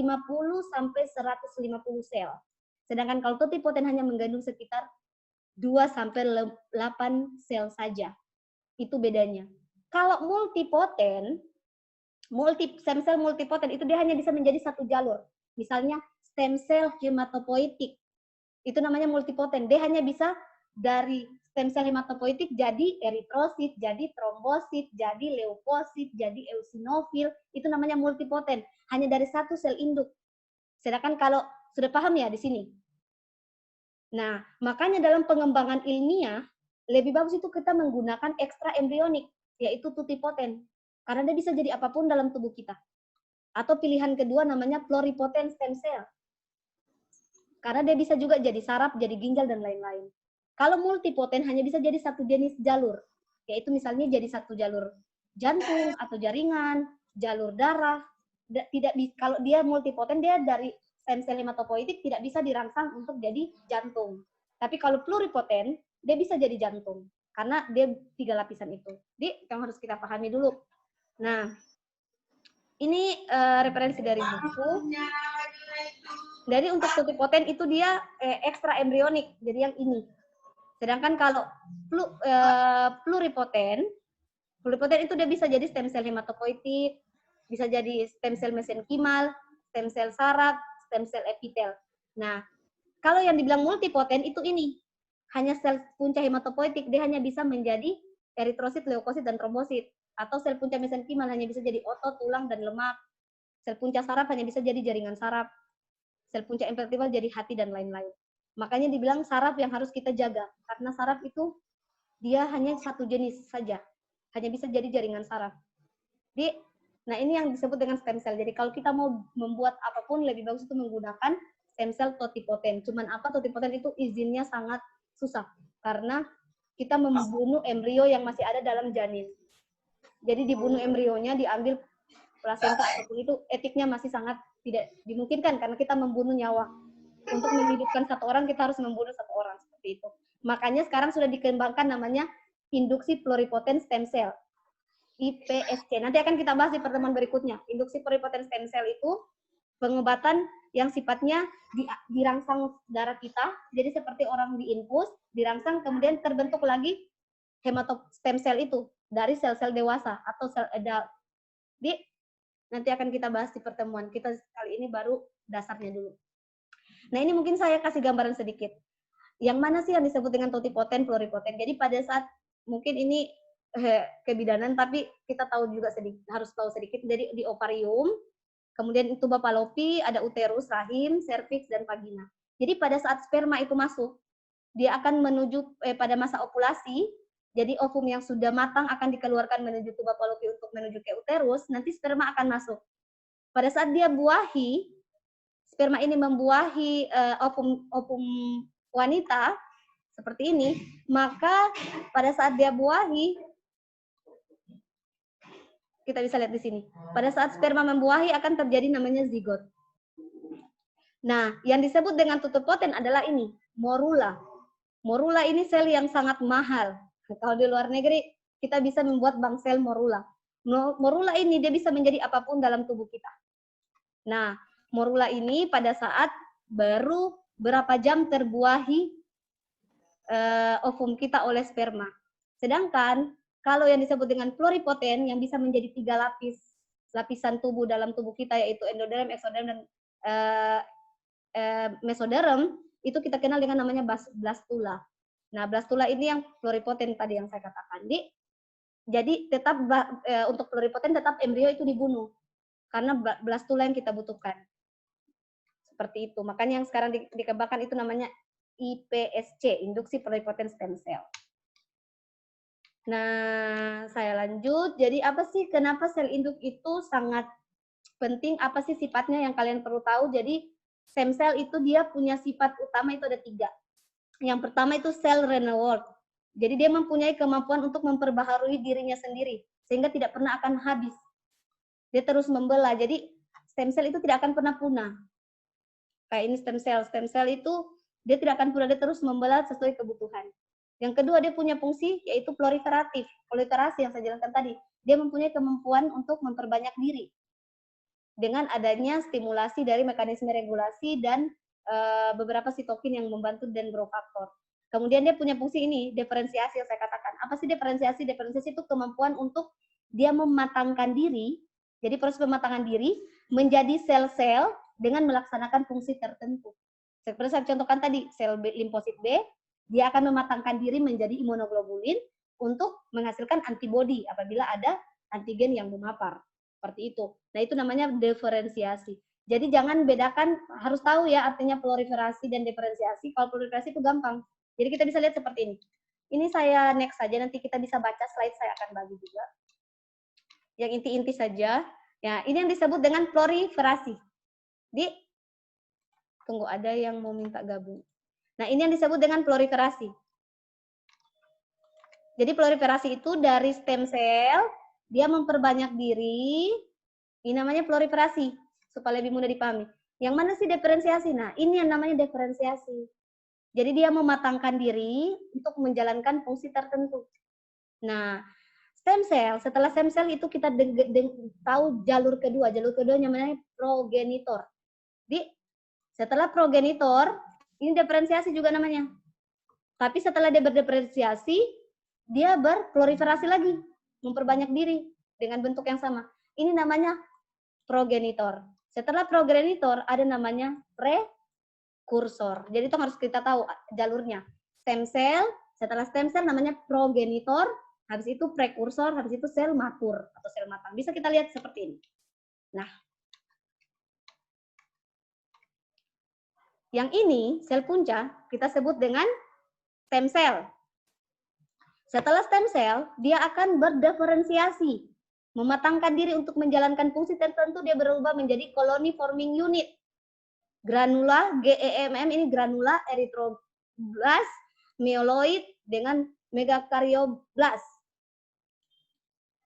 sampai 150 sel. Sedangkan kalau totipoten hanya mengandung sekitar 2 sampai 8 sel saja. Itu bedanya. Kalau multipoten, stem cell multipoten itu dia hanya bisa menjadi satu jalur. Misalnya stem cell hematopoietik. Itu namanya multipoten. Dia hanya bisa dari stem cell hematopoietik jadi eritrosit, jadi trombosit, jadi leukosit, jadi eosinofil. Itu namanya multipoten. Hanya dari satu sel induk. Sedangkan kalau sudah paham ya di sini. Nah, makanya dalam pengembangan ilmiah lebih bagus itu kita menggunakan ekstra embrionik, yaitu tutipoten. Karena dia bisa jadi apapun dalam tubuh kita. Atau pilihan kedua namanya pluripotent stem cell. Karena dia bisa juga jadi saraf, jadi ginjal, dan lain-lain. Kalau multipotent hanya bisa jadi satu jenis jalur. Yaitu misalnya jadi satu jalur jantung atau jaringan, jalur darah. Kalau dia multipotent, dia dari stem cell hematopoietik tidak bisa dirangsang untuk jadi jantung. Tapi kalau pluripotent, dia bisa jadi jantung. Karena dia 3 lapisan itu. Jadi yang harus kita pahami dulu. Nah, ini referensi dari buku. Jadi untuk totipoten itu dia ekstra embrionik, jadi yang ini. Sedangkan kalau pluripoten itu dia bisa jadi stem cell hematopoietik, bisa jadi stem cell mesenkimal, stem cell saraf, stem cell epitel. Nah, kalau yang dibilang multipoten itu ini, hanya sel punca hematopoietik, dia hanya bisa menjadi eritrosit, leukosit, dan trombosit. Atau sel punca mesenkimal hanya bisa jadi otot, tulang, dan lemak. Sel punca saraf hanya bisa jadi jaringan saraf. Sel punca epitel jadi hati, dan lain-lain. Makanya dibilang saraf yang harus kita jaga. Karena saraf itu dia hanya satu jenis saja. Hanya bisa jadi jaringan saraf. Jadi, nah ini yang disebut dengan stem cell. Jadi kalau kita mau membuat apapun, lebih bagus itu menggunakan stem cell totipoten. Cuman apa, totipoten itu izinnya sangat susah. Karena kita membunuh embrio yang masih ada dalam janin. Jadi dibunuh embrionya, diambil plasenta seperti itu, etiknya masih sangat tidak dimungkinkan karena kita membunuh nyawa. Untuk menghidupkan satu orang, kita harus membunuh satu orang, seperti itu. Makanya sekarang sudah dikembangkan namanya induksi pluripotent stem cell, IPSC. Nanti akan kita bahas di pertemuan berikutnya. Induksi pluripotent stem cell itu pengobatan yang sifatnya dirangsang darah kita, jadi seperti orang diinfus, dirangsang, kemudian terbentuk lagi stem cell itu dari sel-sel dewasa atau sel adult. Jadi nanti akan kita bahas di pertemuan. Kita kali ini baru dasarnya dulu. Nah, ini mungkin saya kasih gambaran sedikit. Yang mana sih yang disebut dengan totipoten, pluripoten? Jadi pada saat mungkin ini kebidanan, tapi kita tahu juga harus tahu sedikit. Jadi di ovarium, kemudian tuba fallopi, ada uterus, rahim, serviks, dan vagina. Jadi pada saat sperma itu masuk, dia akan menuju pada masa ovulasi. Jadi ovum yang sudah matang akan dikeluarkan menuju tuba fallopi untuk menuju ke uterus, nanti sperma akan masuk. Pada saat dia buahi, sperma ini membuahi ovum wanita, seperti ini, maka pada saat dia buahi, kita bisa lihat di sini, pada saat sperma membuahi akan terjadi namanya zigot. Nah, yang disebut dengan totipoten adalah ini, morula. Morula ini sel yang sangat mahal. Kalau di luar negeri, kita bisa membuat bank sel morula. Morula ini dia bisa menjadi apapun dalam tubuh kita. Nah, morula ini pada saat baru berapa jam terbuahi ovum kita oleh sperma. Sedangkan kalau yang disebut dengan pluripoten yang bisa menjadi 3 lapisan tubuh dalam tubuh kita, yaitu endoderm, exoderm, dan mesoderm, itu kita kenal dengan namanya blastula. Nah, blastula ini yang pluripoten tadi yang saya katakan. Jadi tetap untuk pluripoten tetap embrio itu dibunuh karena blastula yang kita butuhkan. Seperti itu. Makanya yang sekarang dikembangkan itu namanya IPSC, induksi pluripotent stem cell. Nah, saya lanjut. Jadi apa sih, kenapa sel induk itu sangat penting? Apa sih sifatnya yang kalian perlu tahu? Jadi stem cell itu dia punya sifat utama itu ada 3. Yang pertama itu cell renewal. Jadi dia mempunyai kemampuan untuk memperbaharui dirinya sendiri sehingga tidak pernah akan habis. Dia terus membelah. Jadi stem cell itu tidak akan pernah punah. Kayak ini stem cell. Stem cell itu dia tidak akan punah, dia terus membelah sesuai kebutuhan. Yang kedua, dia punya fungsi yaitu proliferatif. Proliferasi yang saya jelaskan tadi. Dia mempunyai kemampuan untuk memperbanyak diri. Dengan adanya stimulasi dari mekanisme regulasi dan beberapa sitokin yang membantu dan growth factor. Kemudian dia punya fungsi ini, diferensiasi yang saya katakan. Apa sih diferensiasi? Diferensiasi itu kemampuan untuk dia mematangkan diri. Jadi proses pematangan diri menjadi sel-sel dengan melaksanakan fungsi tertentu. Seperti saya contohkan tadi, sel limfosit B, dia akan mematangkan diri menjadi imunoglobulin untuk menghasilkan antibodi apabila ada antigen yang memapar. Seperti itu. Nah, itu namanya diferensiasi. Jadi jangan bedakan, harus tahu ya artinya proliferasi dan diferensiasi. Kalau proliferasi itu gampang. Jadi kita bisa lihat seperti ini. Ini saya next saja, nanti kita bisa baca slide saya akan bagi juga. Yang inti-inti saja. Ya, ini yang disebut dengan proliferasi. Tunggu, ada yang mau minta gabung. Nah, ini yang disebut dengan proliferasi. Jadi proliferasi itu dari stem cell, dia memperbanyak diri, ini namanya proliferasi, supaya lebih mudah dipahami. Yang mana sih diferensiasi? Nah, ini yang namanya diferensiasi. Jadi dia mematangkan diri untuk menjalankan fungsi tertentu. Nah, stem cell, setelah stem cell itu kita tahu jalur kedua namanya progenitor. Jadi setelah progenitor, ini diferensiasi juga namanya. Tapi setelah dia berdiferensiasi, dia berproliferasi lagi, memperbanyak diri dengan bentuk yang sama. Ini namanya progenitor. Setelah progenitor ada namanya prekursor. Jadi itu harus kita tahu jalurnya. Stem cell, setelah stem cell namanya progenitor, habis itu prekursor, habis itu sel matur atau sel matang. Bisa kita lihat seperti ini. Nah, yang ini sel punca kita sebut dengan stem cell. Setelah stem cell, dia akan berdiferensiasi, mematangkan diri untuk menjalankan fungsi tertentu, dia berubah menjadi colony forming unit. Granula, GEMM ini granula, erythroblast, myeloid dengan megakaryoblast.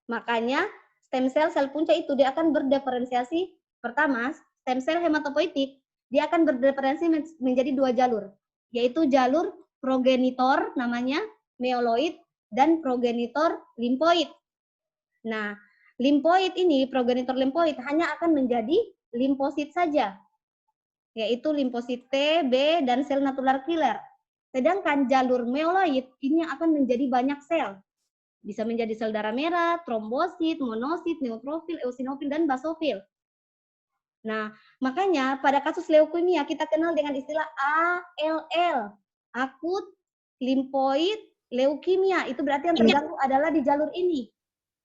Makanya stem cell sel punca itu dia akan berdiferensiasi. Pertama, stem cell hematopoietik dia akan berdiferensiasi menjadi dua jalur, yaitu jalur progenitor namanya myeloid dan progenitor limfoid. Nah, limfoid ini, progenitor limfoid hanya akan menjadi limfosit saja, yaitu limfosit T, B, dan sel natular killer. Sedangkan jalur myeloid ini akan menjadi banyak sel. Bisa menjadi sel darah merah, trombosit, monosit, neutrofil, eosinofil, dan basofil. Nah, makanya pada kasus leukemia kita kenal dengan istilah ALL, akut limfoid leukemia. Itu berarti yang terganggu adalah di jalur ini.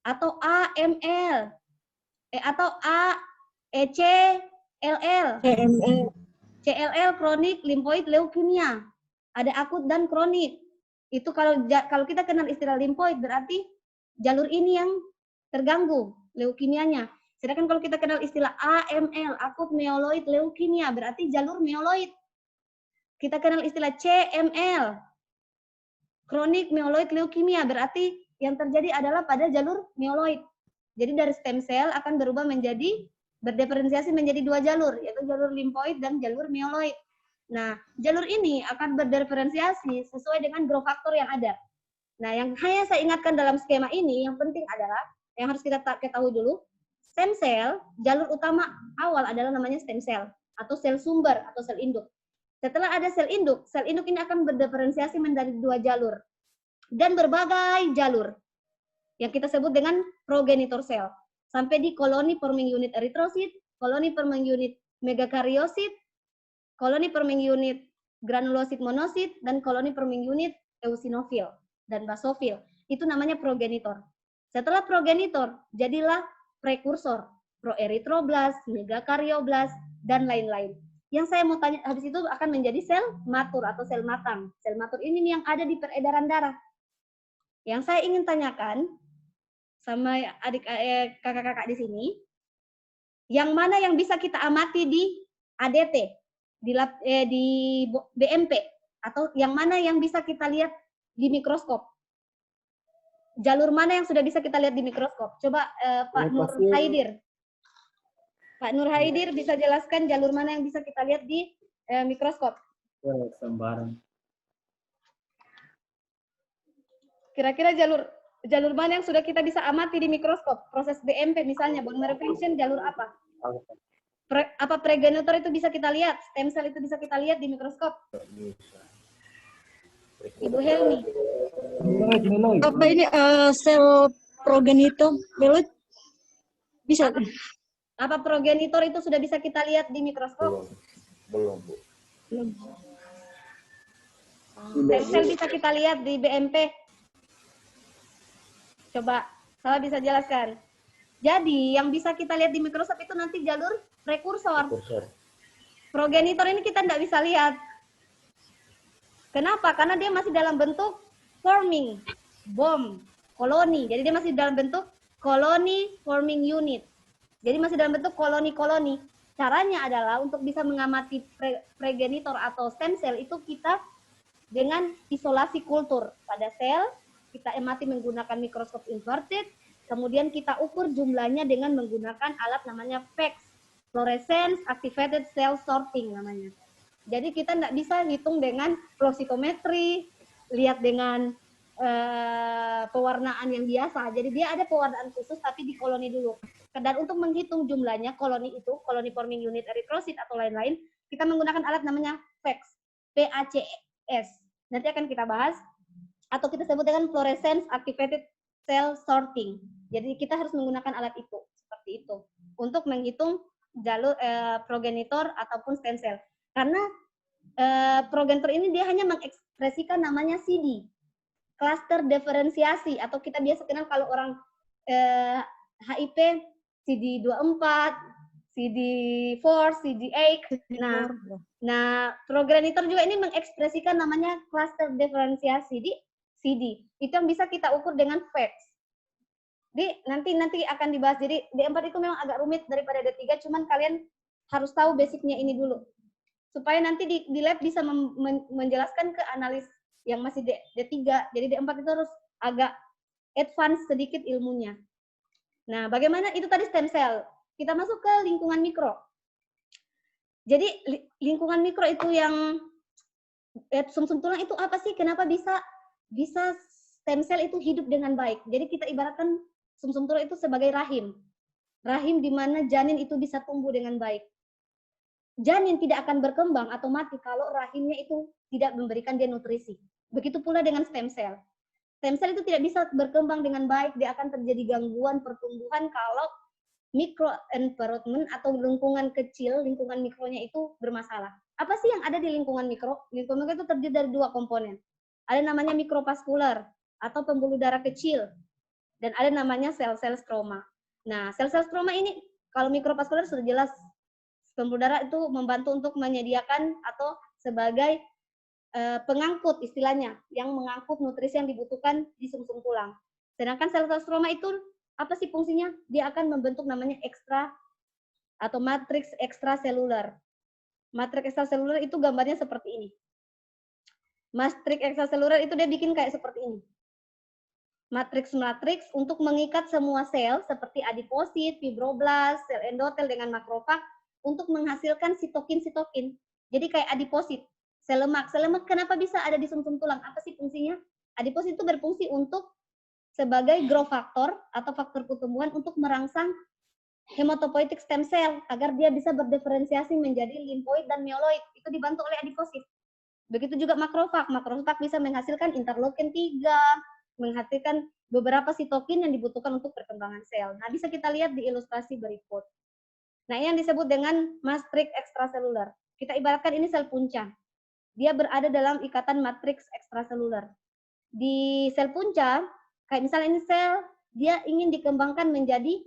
Atau AML, atau CLL, CLL kronik limfoid leukemia. Ada akut dan kronik. Itu kalau kita kenal istilah limfoid berarti jalur ini yang terganggu leukemianya. Sedangkan kalau kita kenal istilah AML, akut myeloid leukemia, berarti jalur myeloid. Kita kenal istilah CML, kronik myeloid leukemia, berarti yang terjadi adalah pada jalur myeloid. Jadi dari stem cell akan berubah menjadi, berdiferensiasi menjadi dua jalur, yaitu jalur limfoid dan jalur myeloid. Nah, jalur ini akan berdiferensiasi sesuai dengan growth factor yang ada. Nah, yang hanya saya ingatkan dalam skema ini, yang penting adalah, yang harus kita ketahui dulu, stem cell, jalur utama awal adalah namanya stem cell, atau sel sumber, atau sel induk. Setelah ada sel induk ini akan berdiferensiasi menjadi dua jalur. Dan berbagai jalur, yang kita sebut dengan progenitor cell. Sampai di koloni forming unit eritrosit, koloni forming unit megakaryosit, koloni forming unit granulosit monosit, dan koloni forming unit eosinofil dan basofil. Itu namanya progenitor. Setelah progenitor, jadilah prekursor, proerythroblast, megakaryoblast, dan lain-lain. Yang saya mau tanya, habis itu akan menjadi sel matur atau sel matang. Sel matur ini yang ada di peredaran darah. Yang saya ingin tanyakan sama kakak-kakak di sini, yang mana yang bisa kita amati di ADT, di BMP, atau yang mana yang bisa kita lihat di mikroskop? Jalur mana yang sudah bisa kita lihat di mikroskop? Coba Pak Nur Haidir. Pak Nur Haidir bisa jelaskan jalur mana yang bisa kita lihat di mikroskop? Sembarang. Kira-kira jalur mana yang sudah kita bisa amati di mikroskop? Proses BMP misalnya, bone marrow function, jalur apa? Apa pregenitor itu bisa kita lihat? Stem cell itu bisa kita lihat di mikroskop? Ibu Helmi. Apa ini sel progenitor? Bisa. Apa progenitor itu sudah bisa kita lihat di mikroskop? Belum, Bu. Stem cell bisa kita lihat di BMP? Coba, Salah bisa jelaskan. Jadi, yang bisa kita lihat di mikroskop itu nanti jalur prekursor. Progenitor ini kita tidak bisa lihat. Kenapa? Karena dia masih dalam bentuk forming, koloni. Jadi dia masih dalam bentuk colony forming unit. Jadi masih dalam bentuk koloni-koloni. Caranya adalah untuk bisa mengamati progenitor atau stem cell itu kita dengan isolasi kultur pada sel, kita amati menggunakan mikroskop inverted, kemudian kita ukur jumlahnya dengan menggunakan alat namanya FACS, fluorescence activated cell sorting namanya. Jadi kita tidak bisa hitung dengan flow cytometry, lihat dengan pewarnaan yang biasa. Jadi dia ada pewarnaan khusus tapi di koloni dulu. Dan untuk menghitung jumlahnya koloni itu, koloni forming unit eritrosit atau lain-lain, kita menggunakan alat namanya FACS, PACS. Nanti akan kita bahas atau kita sebut dengan fluorescence activated cell sorting. Jadi kita harus menggunakan alat itu seperti itu untuk menghitung jalur progenitor ataupun stem cell. Karena progenitor ini dia hanya mengekspresikan namanya CD, cluster diferensiasi, atau kita biasa kenal kalau orang HIP CD24, CD4, CD8. Nah, progenitor juga ini mengekspresikan namanya cluster diferensiasi di CD. Itu yang bisa kita ukur dengan FACS. Nanti akan dibahas. Jadi D4 itu memang agak rumit daripada D3, cuman kalian harus tahu basicnya ini dulu. Supaya nanti di lab bisa menjelaskan ke analis yang masih D3. Jadi D4 itu harus agak advance sedikit ilmunya. Nah, bagaimana itu tadi stem cell? Kita masuk ke lingkungan mikro. Jadi lingkungan mikro itu yang sumsum tulang itu apa sih? Kenapa bisa stem cell itu hidup dengan baik? Jadi kita ibaratkan sumsum tulang itu sebagai rahim. Rahim di mana janin itu bisa tumbuh dengan baik. Janin tidak akan berkembang atau mati kalau rahimnya itu tidak memberikan dia nutrisi. Begitu pula dengan stem cell. Stem cell itu tidak bisa berkembang dengan baik, dia akan terjadi gangguan pertumbuhan kalau microenvironment atau lingkungan kecil, lingkungan mikronya itu bermasalah. Apa sih yang ada di lingkungan mikro? Lingkungan mikro itu terdiri dari dua komponen. Ada namanya mikrovaskular atau pembuluh darah kecil, dan ada namanya sel-sel stroma. Nah, sel-sel stroma ini kalau mikrovaskular sudah jelas, pembuluh darah itu membantu untuk menyediakan atau sebagai pengangkut istilahnya, yang mengangkut nutrisi yang dibutuhkan di sumsum tulang. Sedangkan sel-sel stroma itu apa sih fungsinya? Dia akan membentuk namanya ekstra atau matriks ekstraseluler. Matriks ekstraseluler itu gambarnya seperti ini. Matriks ekstraseluler itu dia bikin kayak seperti ini. Matriks untuk mengikat semua sel seperti adiposit, fibroblast, sel endotel dengan makrofag untuk menghasilkan sitokin-sitokin. Jadi kayak adiposit. Sel lemak kenapa bisa ada di sumsum tulang? Apa sih fungsinya? Adiposit itu berfungsi untuk sebagai growth factor atau faktor pertumbuhan untuk merangsang hematopoietic stem cell agar dia bisa berdiferensiasi menjadi limfoid dan myeloid. Itu dibantu oleh adiposit. Begitu juga makrofag. Makrofag bisa menghasilkan interleukin 3, menghasilkan beberapa sitokin yang dibutuhkan untuk perkembangan sel. Nah, bisa kita lihat di ilustrasi berikut. Nah, ini yang disebut dengan matriks ekstraseluler. Kita ibaratkan ini sel punca. Dia berada dalam ikatan matriks ekstraseluler. Di sel punca, kayak misalnya ini sel, dia ingin dikembangkan menjadi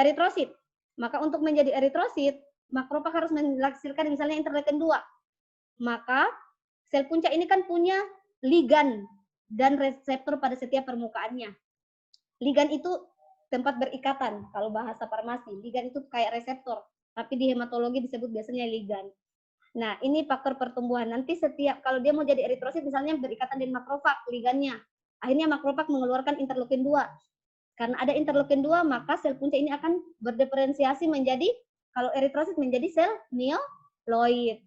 eritrosit. Maka untuk menjadi eritrosit, makrofag harus menghasilkan misalnya interleukin 2. Maka sel punca ini kan punya ligan dan reseptor pada setiap permukaannya. Ligan itu tempat berikatan, kalau bahasa farmasi. Ligan itu kayak reseptor, tapi di hematologi disebut biasanya ligan. Nah, ini faktor pertumbuhan. Nanti setiap, kalau dia mau jadi eritrosit, misalnya berikatan dengan makrofag, ligannya. Akhirnya makrofag mengeluarkan interleukin 2. Karena ada interleukin 2, maka sel punca ini akan berdiferensiasi menjadi, kalau eritrosit menjadi sel mieloid.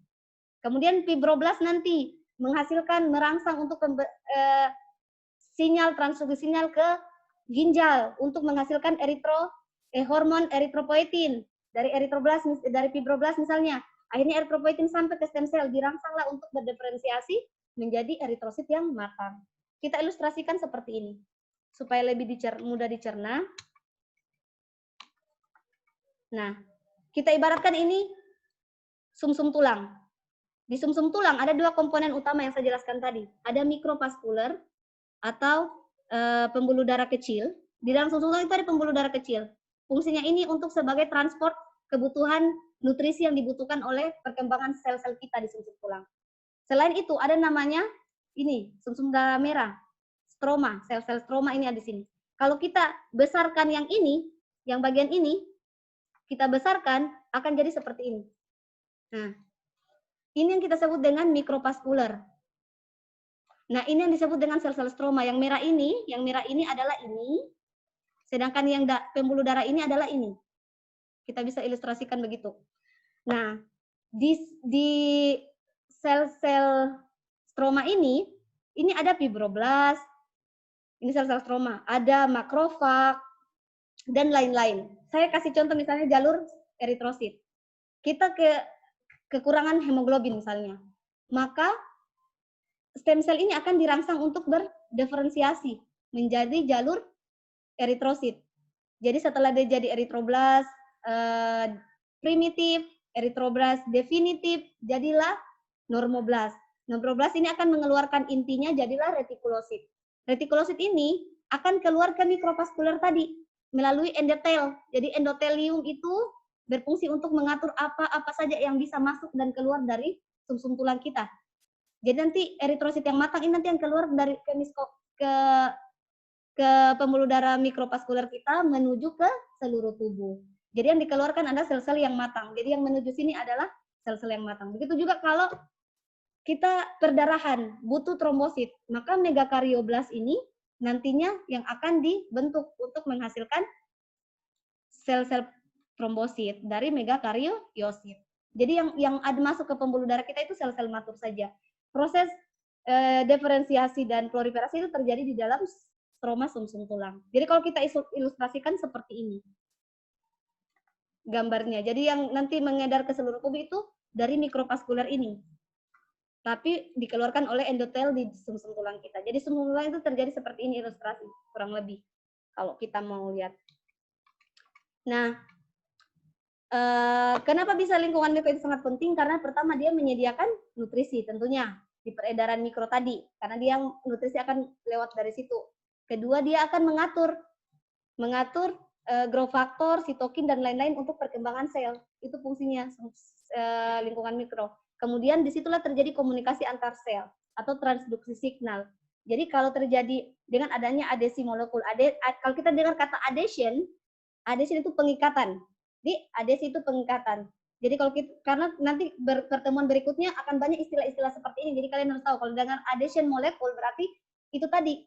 Kemudian fibroblast nanti menghasilkan, merangsang untuk sinyal transduksi sinyal ke ginjal untuk menghasilkan hormon eritropoietin dari eritroblast, dari fibroblast misalnya. Akhirnya eritropoietin sampai ke stem cell, dirangsanglah untuk berdiferensiasi menjadi eritrosit yang matang. Kita ilustrasikan seperti ini supaya lebih mudah dicerna. Nah, kita ibaratkan ini sumsum tulang. Di sumsum tulang ada 2 komponen utama yang saya jelaskan tadi. Ada mikrovaskuler atau pembuluh darah kecil. Di dalam sumsum tulang itu ada pembuluh darah kecil. Fungsinya ini untuk sebagai transport kebutuhan nutrisi yang dibutuhkan oleh perkembangan sel-sel kita di sumsum tulang. Selain itu ada namanya ini sumsum darah merah, stroma, sel-sel stroma ini ada di sini. Kalau kita besarkan yang ini, yang bagian ini kita besarkan akan jadi seperti ini. Nah, ini yang kita sebut dengan mikrovaskuler. Nah, ini yang disebut dengan sel-sel stroma. Yang merah ini adalah ini. Sedangkan yang pembuluh darah ini adalah ini. Kita bisa ilustrasikan begitu. Nah, di sel-sel stroma ini ada fibroblast, ini sel-sel stroma, ada makrofag, dan lain-lain. Saya kasih contoh misalnya jalur eritrosit. Kita kekurangan hemoglobin misalnya, maka stem cell ini akan dirangsang untuk berdiferensiasi menjadi jalur eritrosit. Jadi setelah dia jadi eritroblast primitif, eritroblast definitif, jadilah normoblast. Normoblast ini akan mengeluarkan intinya jadilah retikulosit. Retikulosit ini akan keluar ke mikrovaskuler tadi melalui endotel. Jadi endotelium itu berfungsi untuk mengatur apa saja yang bisa masuk dan keluar dari sumsum tulang kita. Jadi nanti eritrosit yang matang ini nanti yang keluar dari ke pembuluh darah mikrovaskuler kita menuju ke seluruh tubuh. Jadi yang dikeluarkan adalah sel-sel yang matang. Jadi yang menuju sini adalah sel-sel yang matang. Begitu juga kalau kita perdarahan butuh trombosit, maka megakarioblas ini nantinya yang akan dibentuk untuk menghasilkan sel-sel trombosit dari megakariosit. Jadi yang ada masuk ke pembuluh darah kita itu sel-sel matur saja. Proses diferensiasi dan proliferasi itu terjadi di dalam stroma sumsum tulang. Jadi kalau kita ilustrasikan seperti ini gambarnya. Jadi yang nanti mengedar ke seluruh tubuh itu dari mikrovaskuler ini. Tapi dikeluarkan oleh endotel di sumsum tulang kita. Jadi sumsum tulang itu terjadi seperti ini ilustrasi, kurang lebih. Kalau kita mau lihat. Nah, kenapa bisa lingkungan mikro itu sangat penting? Karena pertama dia menyediakan nutrisi tentunya di peredaran mikro tadi. Karena dia nutrisi akan lewat dari situ. Kedua, dia akan mengatur growth factor, sitokin, dan lain-lain untuk perkembangan sel. Itu fungsinya lingkungan mikro. Kemudian disitulah terjadi komunikasi antar sel atau transduksi signal. Jadi kalau terjadi dengan adanya adesi molekul, kalau kita dengar kata adhesion itu pengikatan. Jadi adesi itu pengikatan. Jadi kalau kita, karena nanti pertemuan berikutnya akan banyak istilah-istilah seperti ini. Jadi kalian harus tahu kalau dengan adhesion molekul berarti itu tadi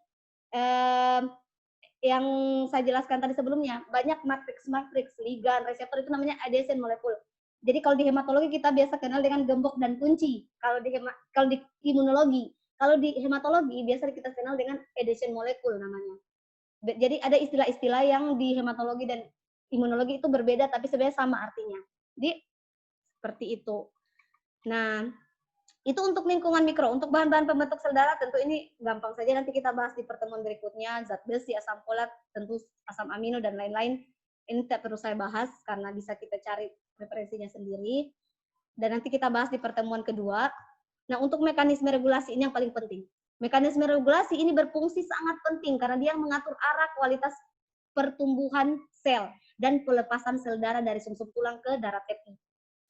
yang saya jelaskan tadi sebelumnya, banyak matriks, ligan, reseptor itu namanya adhesion molekul. Jadi kalau di hematologi kita biasa kenal dengan gembok dan kunci. Kalau di imunologi, kalau di hematologi biasa kita kenal dengan adhesion molekul namanya. Jadi ada istilah-istilah yang di hematologi dan imunologi itu berbeda tapi sebenarnya sama artinya. Jadi seperti itu. Nah, itu untuk lingkungan mikro. Untuk bahan-bahan pembentuk sel darah tentu ini gampang saja nanti kita bahas di pertemuan berikutnya. Zat besi, asam folat, tentu asam amino dan lain-lain. Ini tidak perlu saya bahas karena bisa kita cari referensinya sendiri. Dan nanti kita bahas di pertemuan kedua. Nah, untuk mekanisme regulasi ini yang paling penting. Mekanisme regulasi ini berfungsi sangat penting karena dia mengatur arah kualitas pertumbuhan sel dan pelepasan sel darah dari sumsum tulang ke darah tepi.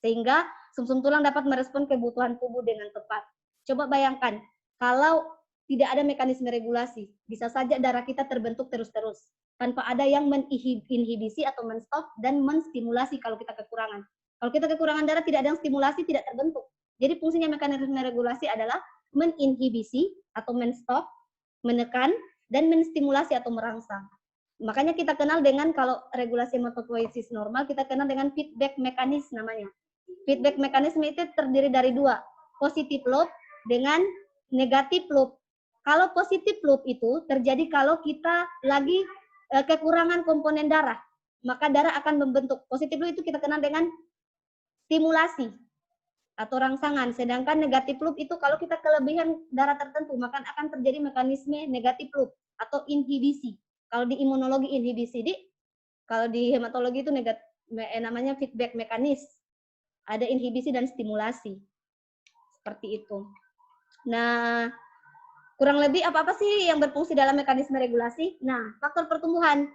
Sehingga sumsum tulang dapat merespon kebutuhan tubuh dengan tepat. Coba bayangkan, kalau tidak ada mekanisme regulasi, bisa saja darah kita terbentuk terus-terus, tanpa ada yang menginhibisi atau menstop dan menstimulasi kalau kita kekurangan. Kalau kita kekurangan darah, tidak ada yang stimulasi, tidak terbentuk. Jadi fungsinya mekanisme regulasi adalah meninhibisi atau menstop, menekan, dan menstimulasi atau merangsang. Makanya kita kenal dengan, kalau regulasi hematopoiesis normal, kita kenal dengan feedback mekanisme namanya. Feedback mekanisme itu terdiri dari dua, positif loop dengan negatif loop. Kalau positif loop itu terjadi kalau kita lagi kekurangan komponen darah, maka darah akan membentuk. Positif loop itu kita kenal dengan stimulasi atau rangsangan. Sedangkan negatif loop itu kalau kita kelebihan darah tertentu, maka akan terjadi mekanisme negatif loop atau inhibisi. Kalau di imunologi inhibisi, kalau di hematologi itu namanya feedback mekanisme. Ada inhibisi dan stimulasi. Seperti itu. Nah, kurang lebih apa-apa sih yang berfungsi dalam mekanisme regulasi? Nah, faktor pertumbuhan.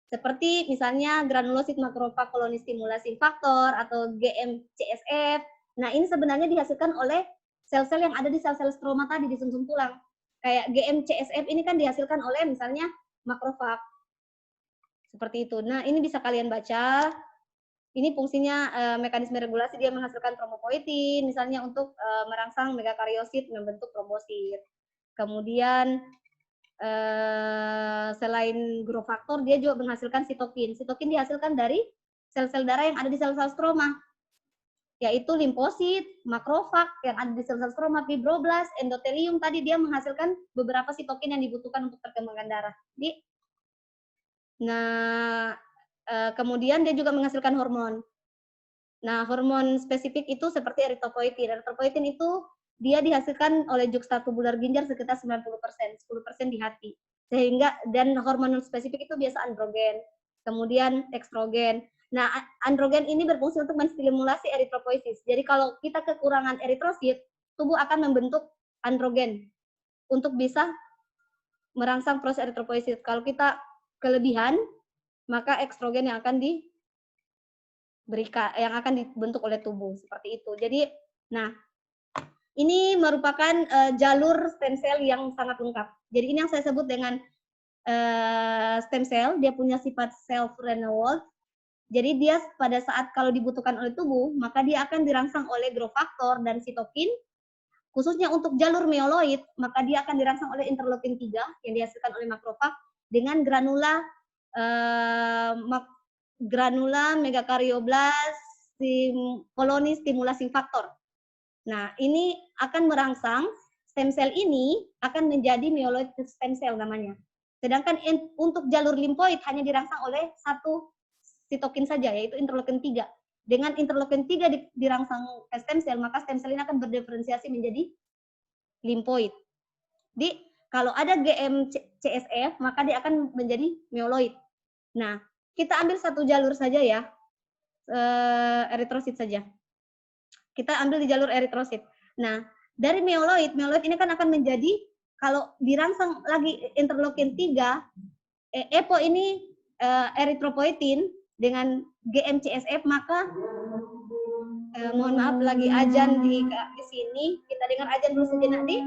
Seperti misalnya granulosit makrofag koloni stimulasi faktor atau GM-CSF. Nah, ini sebenarnya dihasilkan oleh sel-sel yang ada di sel-sel stroma tadi di sumsum tulang. Kayak GM-CSF ini kan dihasilkan oleh misalnya makrofag. Seperti itu. Nah, ini bisa kalian baca. Ini fungsinya mekanisme regulasi, dia menghasilkan trombopoietin, misalnya untuk merangsang megakariosit membentuk trombosit. Kemudian selain growth factor, dia juga menghasilkan sitokin. Sitokin dihasilkan dari sel-sel darah yang ada di sel-sel stroma, yaitu limfosit, makrofag yang ada di sel-sel stroma, fibroblast, endotelium tadi dia menghasilkan beberapa sitokin yang dibutuhkan untuk perkembangan darah. Kemudian dia juga menghasilkan hormon. Nah, hormon spesifik itu seperti eritropoietin. Eritropoietin itu dia dihasilkan oleh juxtatubular ginjal sekitar 90%, 10% di hati. Sehingga, dan hormon spesifik itu biasa androgen, kemudian ekstrogen. Nah, androgen ini berfungsi untuk menstimulasi eritropoiesis. Jadi kalau kita kekurangan eritrosit, tubuh akan membentuk androgen untuk bisa merangsang proses eritropoiesis. Kalau kita kelebihan, maka ekstrogen yang akan dibentuk oleh tubuh, seperti itu. Jadi, nah, ini merupakan jalur stem cell yang sangat lengkap. Jadi ini yang saya sebut dengan stem cell, dia punya sifat self-renewal. Jadi dia pada saat kalau dibutuhkan oleh tubuh, maka dia akan dirangsang oleh growth factor dan sitokin. Khususnya untuk jalur mieloid, maka dia akan dirangsang oleh interleukin 3 yang dihasilkan oleh makrofag dengan granula megakaryoblast koloni stimulasi faktor. Nah, ini akan merangsang stem cell ini akan menjadi myeloid stem cell namanya. Sedangkan untuk jalur limfoid hanya dirangsang oleh satu sitokin saja, yaitu interleukin 3. Dengan interleukin 3 dirangsang stem cell, maka stem cell ini akan berdiferensiasi menjadi limfoid. Jadi, kalau ada GM-CSF, maka dia akan menjadi myeloid. Nah, kita ambil satu jalur saja ya, eritrosit saja. Kita ambil di jalur eritrosit. Nah, dari myeloid ini kan akan menjadi, kalau dirangsang lagi interleukin 3, EPO ini eritropoietin dengan GM-CSF, maka mohon maaf lagi azan di sini. Kita dengar azan dulu sejenak nih.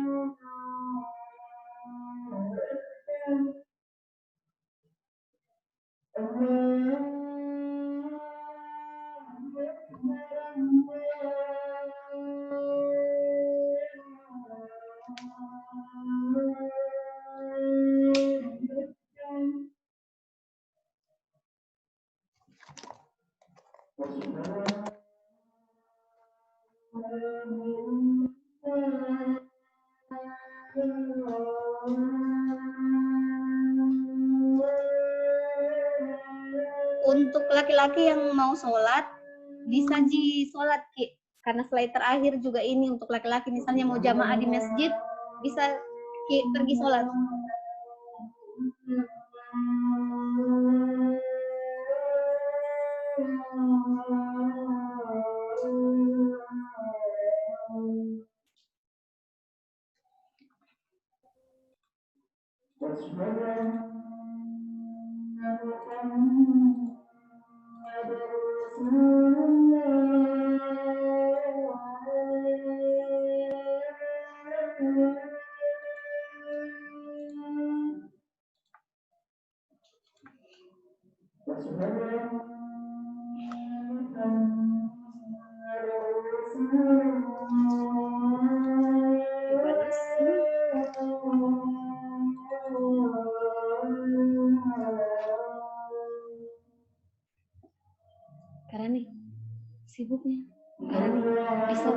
Untuk laki-laki yang mau sholat, bisa sholat, Ki. Karena slide terakhir juga ini untuk laki-laki, misalnya mau jamaah di masjid, bisa Ki pergi sholat. sibuknya. Bisa.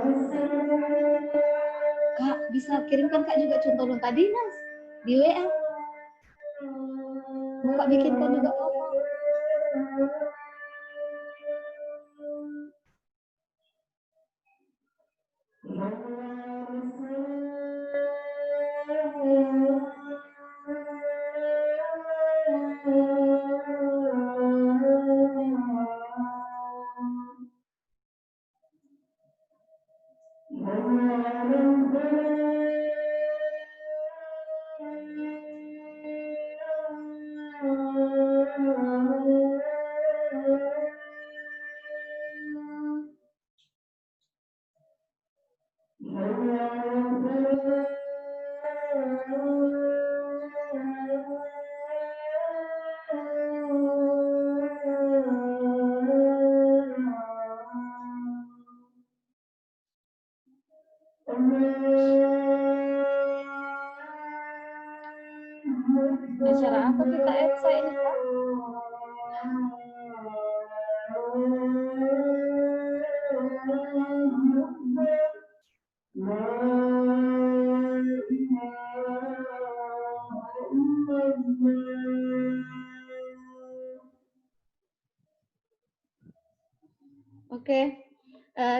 Kak, bisa kirimkan Kak juga contoh nota dinas di WA. Mau Kak bikinkan juga apa? Acara apa kita EPSA ini, Kak? Oke,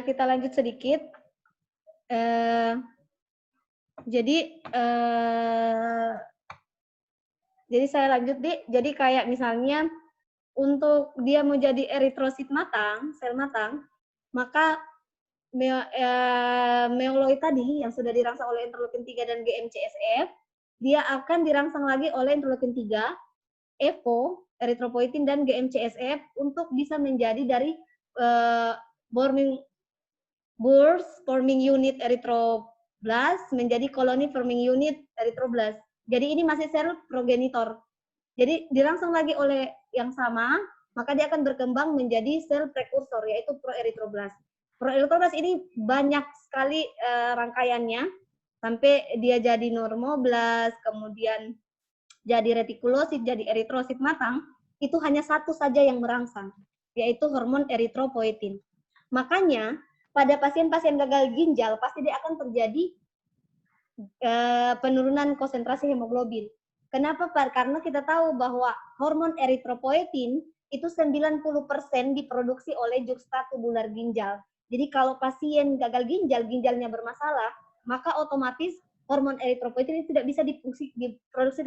kita lanjut sedikit. Jadi saya lanjut, Di. Jadi kayak misalnya untuk dia mau jadi eritrosit matang, sel matang, maka meoloid tadi yang sudah dirangsang oleh interleukin 3 dan GM-CSF, dia akan dirangsang lagi oleh interleukin 3, EPO, eritropoietin dan GM-CSF untuk bisa menjadi dari forming unit erythroblast menjadi colony forming unit erythroblast. Jadi ini masih sel progenitor. Jadi dirangsang lagi oleh yang sama, maka dia akan berkembang menjadi sel prekursor, yaitu proerythroblast. Proerythroblast ini banyak sekali rangkaiannya, sampai dia jadi normoblast, kemudian jadi retikulosit, jadi eritrosit matang, itu hanya satu saja yang merangsang, yaitu hormon eritropoietin. Makanya, pada pasien-pasien gagal ginjal, pasti dia akan terjadi penurunan konsentrasi hemoglobin. Kenapa, Pak? Karena kita tahu bahwa hormon eritropoietin itu 90% diproduksi oleh juxtatubular ginjal. Jadi kalau pasien gagal ginjal, ginjalnya bermasalah, maka otomatis hormon eritropoietin tidak bisa diproduksi